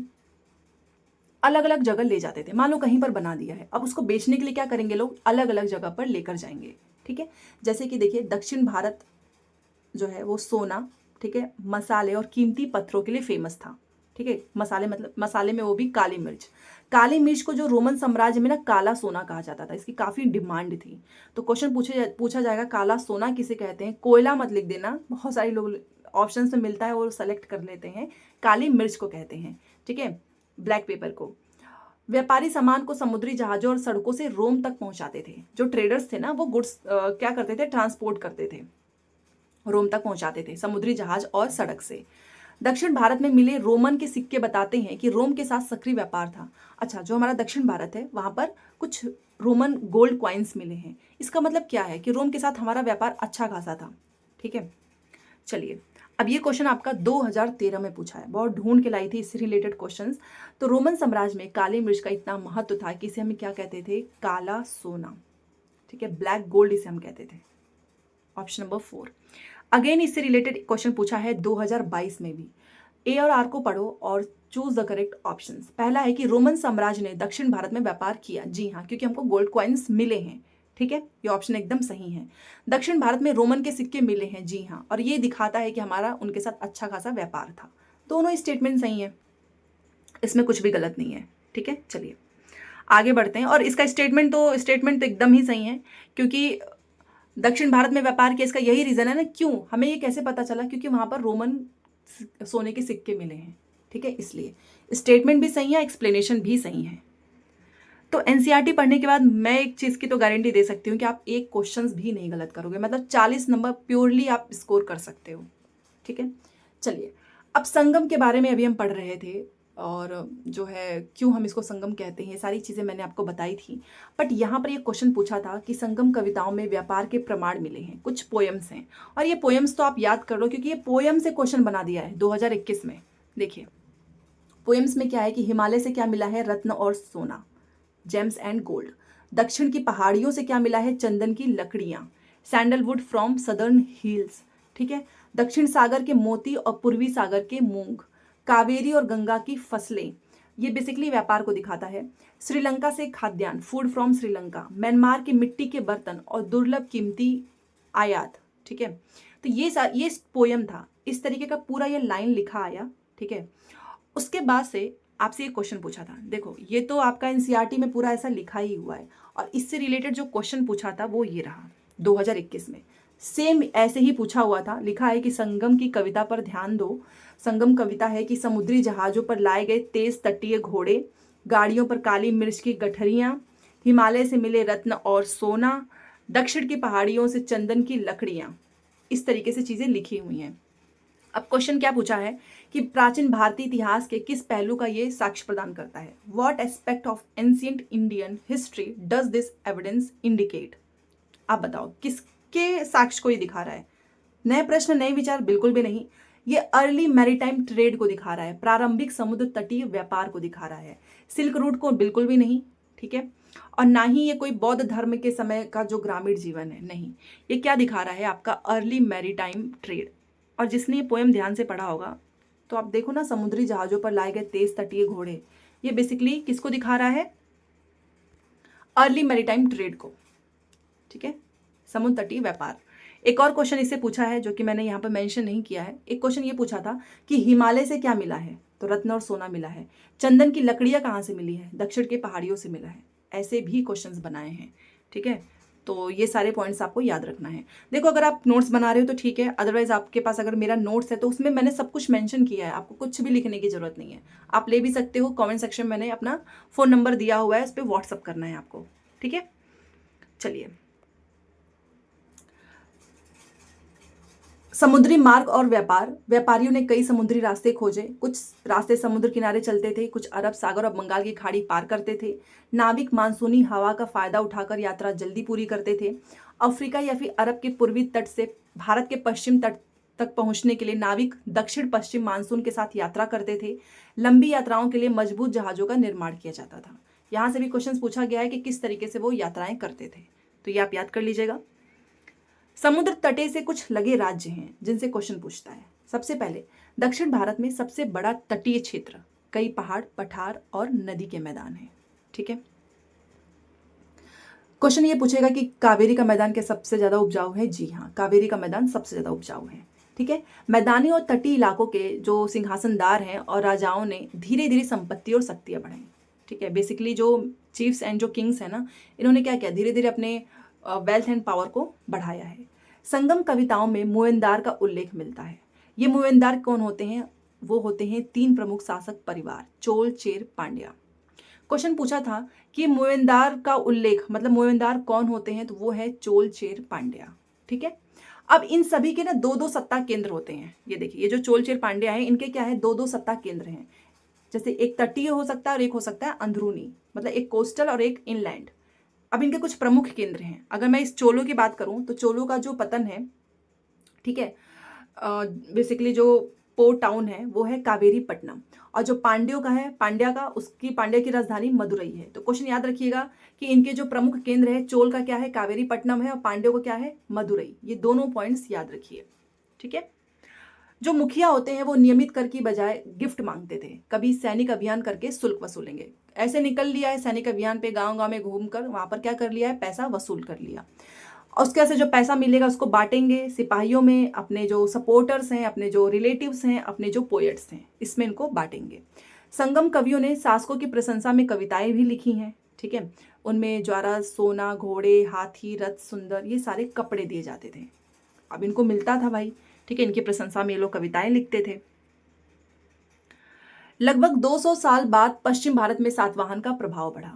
अलग अलग जगह ले जाते थे। मान लो कहीं पर बना दिया है, अब उसको बेचने के लिए क्या करेंगे, लोग अलग अलग जगह पर लेकर जाएंगे, ठीक है। जैसे कि देखिए, दक्षिण भारत जो है वो सोना, ठीक है, मसाले और कीमती पत्थरों के लिए फेमस था, ठीक है। मसाले मतलब मसाले में वो भी काली मिर्च। काली मिर्च को जो रोमन साम्राज्य में ना काला सोना कहा जाता था, इसकी काफ़ी डिमांड थी। तो क्वेश्चन पूछा जाएगा, काला सोना किसे कहते हैं। कोयला मत लिख देना, बहुत सारे लोग ऑप्शन में मिलता है वो सेलेक्ट कर लेते हैं, काली मिर्च को कहते हैं, ठीक है, ब्लैक पेपर को। व्यापारी सामान को समुद्री जहाजों और सड़कों से रोम तक पहुंचाते थे। जो ट्रेडर्स थे ना, वो गुड्स क्या करते थे, ट्रांसपोर्ट करते थे, रोम तक पहुंचाते थे समुद्री जहाज और सड़क से। दक्षिण भारत में मिले रोमन के सिक्के बताते हैं कि रोम के साथ सक्रिय व्यापार था। अच्छा, जो हमारा दक्षिण भारत है वहां पर कुछ रोमन गोल्ड क्वाइंस मिले हैं। इसका मतलब क्या है कि रोम के साथ हमारा व्यापार अच्छा खासा था, ठीक है। चलिए अब ये क्वेश्चन आपका 2013 में पूछा है, बहुत ढूंढ के लाई थी इससे रिलेटेड क्वेश्चंस। तो रोमन साम्राज्य में काली मिर्च का इतना महत्व था कि इसे हम क्या कहते थे, काला सोना, ठीक है, ब्लैक गोल्ड इसे हम कहते थे। Option number 4। अगेन इससे रिलेटेड क्वेश्चन पूछा है 2022 में भी। ए और आर को पढ़ो और चूज द करेक्ट ऑप्शंस। पहला है कि रोमन साम्राज्य ने दक्षिण भारत में व्यापार किया। जी हाँ, क्योंकि हमको गोल्ड कॉइन्स मिले हैं, ठीक है, ये ऑप्शन एकदम सही है। दक्षिण भारत में रोमन के सिक्के मिले हैं, जी हाँ, और ये दिखाता है कि हमारा उनके साथ अच्छा खासा व्यापार था। दोनों स्टेटमेंट सही है, इसमें कुछ भी गलत नहीं है, ठीक है। चलिए आगे बढ़ते हैं, और इसका स्टेटमेंट तो एकदम ही सही है, क्योंकि दक्षिण भारत में व्यापार किया, इसका यही रीजन है ना। क्यों, हमें ये कैसे पता चला, क्योंकि वहां पर रोमन सोने के सिक्के मिले हैं, ठीक है, इसलिए स्टेटमेंट भी सही है, एक्सप्लेनेशन भी सही है। तो एनसीईआरटी पढ़ने के बाद मैं एक चीज़ की तो गारंटी दे सकती हूँ कि आप एक क्वेश्चंस भी नहीं गलत करोगे, मतलब 40 नंबर प्योरली आप स्कोर कर सकते हो, ठीक है। चलिए अब संगम के बारे में अभी हम पढ़ रहे थे, और जो है क्यों हम इसको संगम कहते हैं, ये सारी चीज़ें मैंने आपको बताई थी। बट यहाँ पर ये क्वेश्चन पूछा था कि संगम कविताओं में व्यापार के प्रमाण मिले हैं, कुछ पोएम्स हैं, और ये पोएम्स तो आप याद कर लो, क्योंकि ये पोएम से क्वेश्चन बना दिया है 2021 में। देखिए पोएम्स में क्या है कि हिमालय से क्या मिला है, रत्न और सोना, जेम्स एंड गोल्ड। दक्षिण की पहाड़ियों से क्या मिला है, चंदन की लकड़ियां, सैंडलवुड फ्रॉम सदर्न हिल्स, ठीक है। दक्षिण सागर के मोती और पूर्वी सागर के मूंग, कावेरी और गंगा की फसलें, ये बेसिकली व्यापार को दिखाता है। श्रीलंका से खाद्यान्न, फूड फ्रॉम श्रीलंका, म्यांमार के मिट्टी के बर्तन और दुर्लभ कीमती आयात, ठीक है। तो ये पोयम था, इस तरीके का पूरा ये लाइन लिखा आया, ठीक है। उसके बाद से आपसे एक क्वेश्चन पूछा था, देखो ये तो आपका एनसीईआरटी में पूरा ऐसा लिखा ही हुआ है, और इससे रिलेटेड जो क्वेश्चन पूछा था वो ये रहा 2021 में, सेम ऐसे ही पूछा हुआ था। लिखा है कि संगम की कविता पर ध्यान दो। संगम कविता है कि समुद्री जहाजों पर लाए गए तेज तटीय घोड़े, गाड़ियों पर काली मिर्च की गठरियां, हिमालय से मिले रत्न और सोना, दक्षिण की पहाड़ियों से चंदन की लकड़ियां, इस तरीके से चीजें लिखी हुई हैं। अब क्वेश्चन क्या पूछा है कि प्राचीन भारतीय इतिहास के किस पहलू का ये साक्ष्य प्रदान करता है। What aspect of ancient Indian history does this evidence indicate. आप बताओ किसके साक्ष्य को ये दिखा रहा है। नए प्रश्न, नए विचार, बिल्कुल भी नहीं। ये अर्ली मैरीटाइम ट्रेड को दिखा रहा है, प्रारंभिक समुद्र तटीय व्यापार को दिखा रहा है, सिल्क रूट को बिल्कुल भी नहीं, ठीक है। और ना ही ये कोई बौद्ध धर्म के समय का जो ग्रामीण जीवन है, नहीं। ये क्या दिखा रहा है, आपका अर्ली मैरीटाइम ट्रेड। और जिसने ये पोएम ध्यान से पढ़ा होगा तो आप देखो ना, समुद्री जहाजों पर लाए गए तेज तटीय घोड़े, ये बेसिकली किसको दिखा रहा है, अर्ली मैरीटाइम ट्रेड को, ठीक है, समुद्र तटीय व्यापार। एक और क्वेश्चन इससे पूछा है जो कि मैंने यहाँ पर मेंशन नहीं किया है। एक क्वेश्चन ये पूछा था कि हिमालय से क्या मिला है, तो रत्न और सोना मिला है। चंदन की लकड़ियां कहाँ से मिली है, दक्षिण के पहाड़ियों से मिला है। ऐसे भी क्वेश्चंस बनाए हैं, ठीक है। तो ये सारे पॉइंट्स आपको याद रखना है। देखो अगर आप नोट्स बना रहे हो तो ठीक है, अदरवाइज आपके पास अगर मेरा नोट्स है तो उसमें मैंने सब कुछ मेंशन किया है, आपको कुछ भी लिखने की जरूरत नहीं है। आप ले भी सकते हो, कमेंट सेक्शन में मैंने अपना फ़ोन नंबर दिया हुआ है, उस पर व्हाट्सअप करना है आपको, ठीक है। चलिए, समुद्री मार्ग और व्यापार। व्यापारियों ने कई समुद्री रास्ते खोजे, कुछ रास्ते समुद्र किनारे चलते थे, कुछ अरब सागर और बंगाल की खाड़ी पार करते थे। नाविक मानसूनी हवा का फायदा उठाकर यात्रा जल्दी पूरी करते थे। अफ्रीका या फिर अरब के पूर्वी तट से भारत के पश्चिम तट तक पहुंचने के लिए नाविक दक्षिण पश्चिम मानसून के साथ यात्रा करते थे। लंबी यात्राओं के लिए मजबूत जहाजों का निर्माण किया जाता था। यहाँ से भी क्वेश्चन पूछा गया है कि किस तरीके से वो यात्राएं करते थे, तो ये आप याद कर लीजिएगा। समुद्र तटे से कुछ लगे राज्य हैं जिनसे क्वेश्चन पूछता है। सबसे पहले, दक्षिण भारत में सबसे बड़ा तटीय क्षेत्र, कई पहाड़, पठार और नदी के मैदान हैं, ठीक है। क्वेश्चन ये पूछेगा कि कावेरी का मैदान क्या सबसे ज्यादा उपजाऊ है? जी हाँ, कावेरी का मैदान सबसे ज्यादा उपजाऊ है, ठीक है। मैदानी और तटीय इलाकों के जो सिंहासनदार हैं और राजाओं ने धीरे धीरे संपत्ति और शक्तियां बढ़ाई, ठीक है। बेसिकली जो चीफ्स एंड जो किंग्स हैं ना, इन्होंने क्या किया, धीरे धीरे अपने वेल्थ एंड पावर को बढ़ाया है। संगम कविताओं में मुवेंदार का उल्लेख मिलता है। ये मुवेंदार कौन होते हैं? वो होते हैं 3 प्रमुख शासक परिवार, चोल, चेर, पांड्या। क्वेश्चन पूछा था कि मुवेंदार का उल्लेख, मतलब मुवेंदार कौन होते हैं, तो वो है चोल, चेर, पांड्या, ठीक है। अब इन सभी के ना 2-2 सत्ता केंद्र होते हैं। ये देखिए, ये जो चोल, चेर, पांड्या है, इनके क्या है, 2-2 सत्ता केंद्र हैं। जैसे एक तटीय हो सकता है और एक हो सकता है अंदरूनी, मतलब एक कोस्टल और एक इनलैंड। अब इनके कुछ प्रमुख केंद्र हैं। अगर मैं इस चोलों की बात करूं तो चोलों का जो पतन है, ठीक है, बेसिकली जो पोर्ट टाउन है वो है कावेरी पट्टनम, और जो पांड्यों का है, पांड्या की राजधानी मदुरई है। तो क्वेश्चन याद रखिएगा कि इनके जो प्रमुख केंद्र है, चोल का क्या है, कावेरी पट्टनम है, और पांड्यों का क्या है, मदुरई। ये दोनों पॉइंट्स याद रखिए, ठीक है। जो मुखिया होते हैं वो नियमित कर की बजाय गिफ्ट मांगते थे। कभी सैनिक अभियान करके शुल्क वसूलेंगे, ऐसे निकल लिया है सैनिक अभियान पे, गांव गांव में घूमकर वहां पर क्या कर लिया है, पैसा वसूल कर लिया। और उसके से जो पैसा मिलेगा उसको बांटेंगे सिपाहियों में, अपने जो सपोर्टर्स हैं, अपने जो रिलेटिव्स हैं, अपने जो पोएट्स हैं, इसमें इनको बांटेंगे। संगम कवियों ने शासकों की प्रशंसा में कविताएं भी लिखी हैं, ठीक है। उनमें ज्वारा, सोना, घोड़े, हाथी, रथ, सुंदर, ये सारे कपड़े दिए जाते थे। अब इनको मिलता था भाई, ठीक है। इनकी प्रशंसा में ये लोग कविताएं लिखते थे। लगभग 200 साल बाद पश्चिम भारत में सातवाहन का प्रभाव बढ़ा,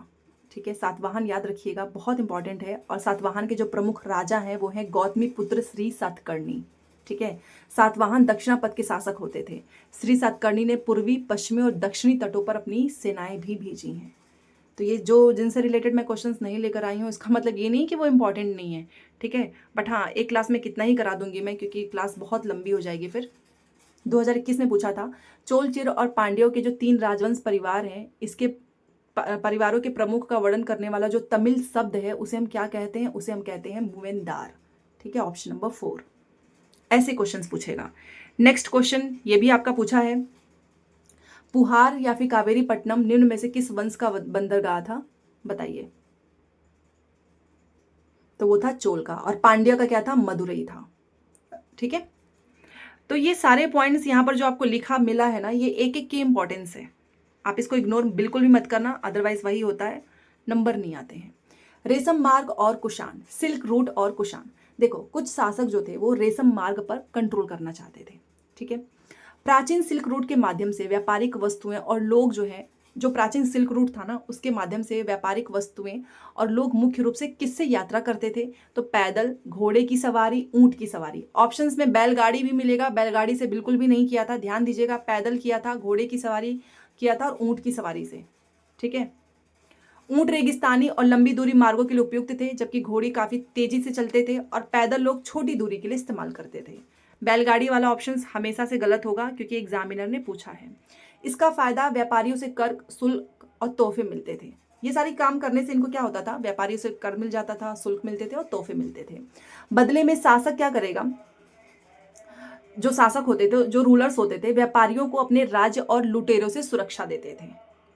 ठीक है। सातवाहन याद रखिएगा, बहुत इंपॉर्टेंट है। और सातवाहन के जो प्रमुख राजा हैं वो हैं गौतमी पुत्र श्री सातकर्णी, ठीक है। सातवाहन दक्षिणापथ के शासक होते थे। श्री सातकर्णी ने पूर्वी, पश्चिमी और दक्षिणी तटों पर अपनी सेनाएं भी भेजी हैं। तो ये जो जिनसे रिलेटेड मैं क्वेश्चंस नहीं लेकर आई हूँ, इसका मतलब ये नहीं कि वो इंपॉर्टेंट नहीं है, ठीक है। बट हाँ, एक क्लास में कितना ही करा दूंगी मैं, क्योंकि क्लास बहुत लंबी हो जाएगी फिर। 2021 में पूछा था, चोल, चेर और पांड्यों के जो 3 राजवंश परिवार हैं, इसके परिवारों के प्रमुख का वर्णन करने वाला जो तमिल शब्द है उसे हम क्या कहते हैं? उसे हम कहते हैं मुवेंदार, ठीक है। Option number 4। ऐसे क्वेश्चंस पूछेगा। नेक्स्ट क्वेश्चन ये भी आपका पूछा है, पुहार या फिर कावेरी पट्टनम निम्न में से किस वंश का बंदरगाह था? बताइए। तो वो था चोल का, और पांड्या का क्या था? मदुरई था, ठीक है। तो ये सारे पॉइंट्स यहाँ पर जो आपको लिखा मिला है ना, ये एक एक की इंपॉर्टेंस है। आप इसको इग्नोर बिल्कुल भी मत करना, अदरवाइज वही होता है, नंबर नहीं आते हैं। रेशम मार्ग और कुषाण, सिल्क रूट और कुषाण। देखो, कुछ शासक जो थे वो रेशम मार्ग पर कंट्रोल करना चाहते थे, ठीक है। प्राचीन सिल्क रूट के माध्यम से व्यापारिक वस्तुएं और लोग जो है, जो प्राचीन सिल्क रूट था ना, उसके माध्यम से व्यापारिक वस्तुएं और लोग मुख्य रूप से किससे यात्रा करते थे? तो पैदल, घोड़े की सवारी, ऊंट की सवारी। ऑप्शंस में बैलगाड़ी भी मिलेगा, बैलगाड़ी से बिल्कुल भी नहीं किया था, ध्यान दीजिएगा। पैदल किया था, घोड़े की सवारी किया था, और ऊंट की सवारी से, ठीक है। ऊंट रेगिस्तानी और लंबी दूरी मार्गों के लिए उपयुक्त थे, जबकि घोड़ी काफी तेजी से चलते थे, और पैदल लोग छोटी दूरी के लिए इस्तेमाल करते थे। बैलगाड़ी वाला ऑप्शन हमेशा से गलत होगा, क्योंकि एग्जामिनर ने पूछा है। इसका फायदा व्यापारियों से कर, शुल्क और तोहफे मिलते थे। ये सारी काम करने से इनको क्या होता था? व्यापारियों से कर मिल जाता था, शुल्क मिलते थे और तोहफे मिलते थे। बदले में शासक क्या करेगा? जो शासक होते थे, जो रूलर्स होते थे, व्यापारियों को अपने राज्य और लुटेरों से सुरक्षा देते थे,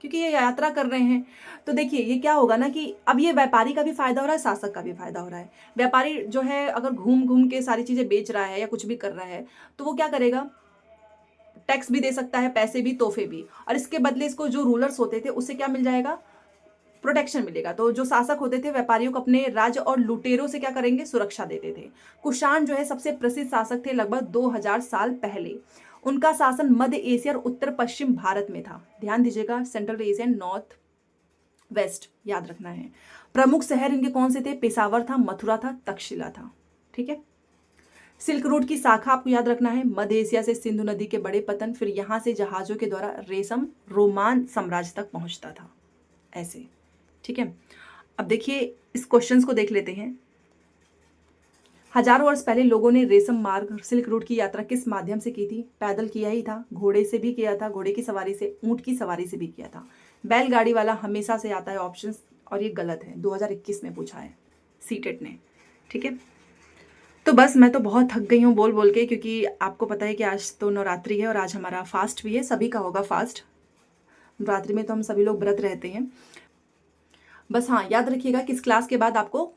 क्योंकि ये यात्रा कर रहे हैं। तो देखिए, ये क्या होगा ना कि अब ये व्यापारी का भी फायदा हो रहा है, शासक का भी फायदा हो रहा है। व्यापारी जो है अगर घूम घूम के सारी चीजें बेच रहा है या कुछ भी कर रहा है, तो वो क्या करेगा? टैक्स भी दे सकता है, पैसे भी, तोहफे भी, और इसके बदले इसको जो रूलर्स होते थे उससे क्या मिल जाएगा? प्रोटेक्शन मिलेगा। तो जो शासक होते थे व्यापारियों को अपने राज्य और लुटेरों से क्या करेंगे, सुरक्षा देते थे। कुषाण जो है सबसे प्रसिद्ध शासक थे लगभग 2000 साल पहले। उनका शासन मध्य एशिया और उत्तर पश्चिम भारत में था। ध्यान दीजिएगा, सेंट्रल एशिया, नॉर्थ वेस्ट याद रखना है। प्रमुख शहर इनके कौन से थे, पेशावर था, मथुरा था, तक्षशिला था। ठीक है। सिल्क रूट की शाखा आपको याद रखना है, मध्य एशिया से सिंधु नदी के बड़े पतन, फिर यहां से जहाजों के द्वारा रेशम रोमान साम्राज्य तक पहुंचता था, ऐसे। ठीक है। अब देखिए इस क्वेश्चंस को देख लेते हैं। हजारों वर्ष पहले लोगों ने रेशम मार्ग सिल्क रूट की यात्रा किस माध्यम से की थी, पैदल किया ही था, घोड़े से भी किया था, घोड़े की सवारी से, ऊंट की सवारी से भी किया था। बैलगाड़ी वाला हमेशा से आता है ऑप्शन, और ये गलत है, 2021 में पूछा है सीटेट ने। ठीक है। तो बस मैं तो बहुत थक गई हूँ बोल बोल के, क्योंकि आपको पता है कि आज तो नवरात्रि है और आज हमारा फास्ट भी है, सभी का होगा फास्ट। नवरात्रि में तो हम सभी लोग व्रत रहते हैं। बस हाँ, याद रखिएगा कि इस क्लास के बाद आपको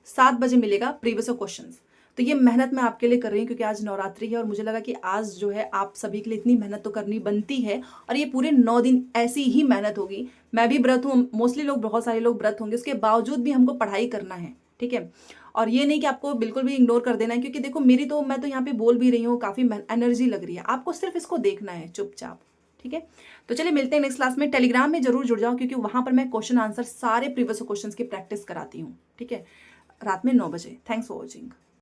7 बजे मिलेगा प्रीवियस क्वेश्चंस। तो ये मेहनत मैं आपके लिए कर रही हूँ क्योंकि आज नवरात्रि है और मुझे लगा कि आज जो है आप सभी के लिए इतनी मेहनत तो करनी बनती है, और ये पूरे 9 दिन ऐसी ही मेहनत होगी। मैं भी व्रत हूँ, मोस्टली लोग, बहुत सारे लोग व्रत होंगे, उसके बावजूद भी हमको पढ़ाई करना है। ठीक है। और ये नहीं कि आपको बिल्कुल भी इग्नोर कर देना है, क्योंकि देखो मैं तो यहाँ पे बोल भी रही हूँ, काफ़ी एनर्जी लग रही है, आपको सिर्फ इसको देखना है चुपचाप। ठीक है। तो चलिए मिलते हैं नेक्स्ट क्लास में। टेलीग्राम में जरूर जुड़ जाओ, क्योंकि वहां पर मैं क्वेश्चन आंसर सारे प्रीवियस क्वेश्चंस की प्रैक्टिस कराती हूँ। ठीक है। रात में 9 बजे। Thanks for watching.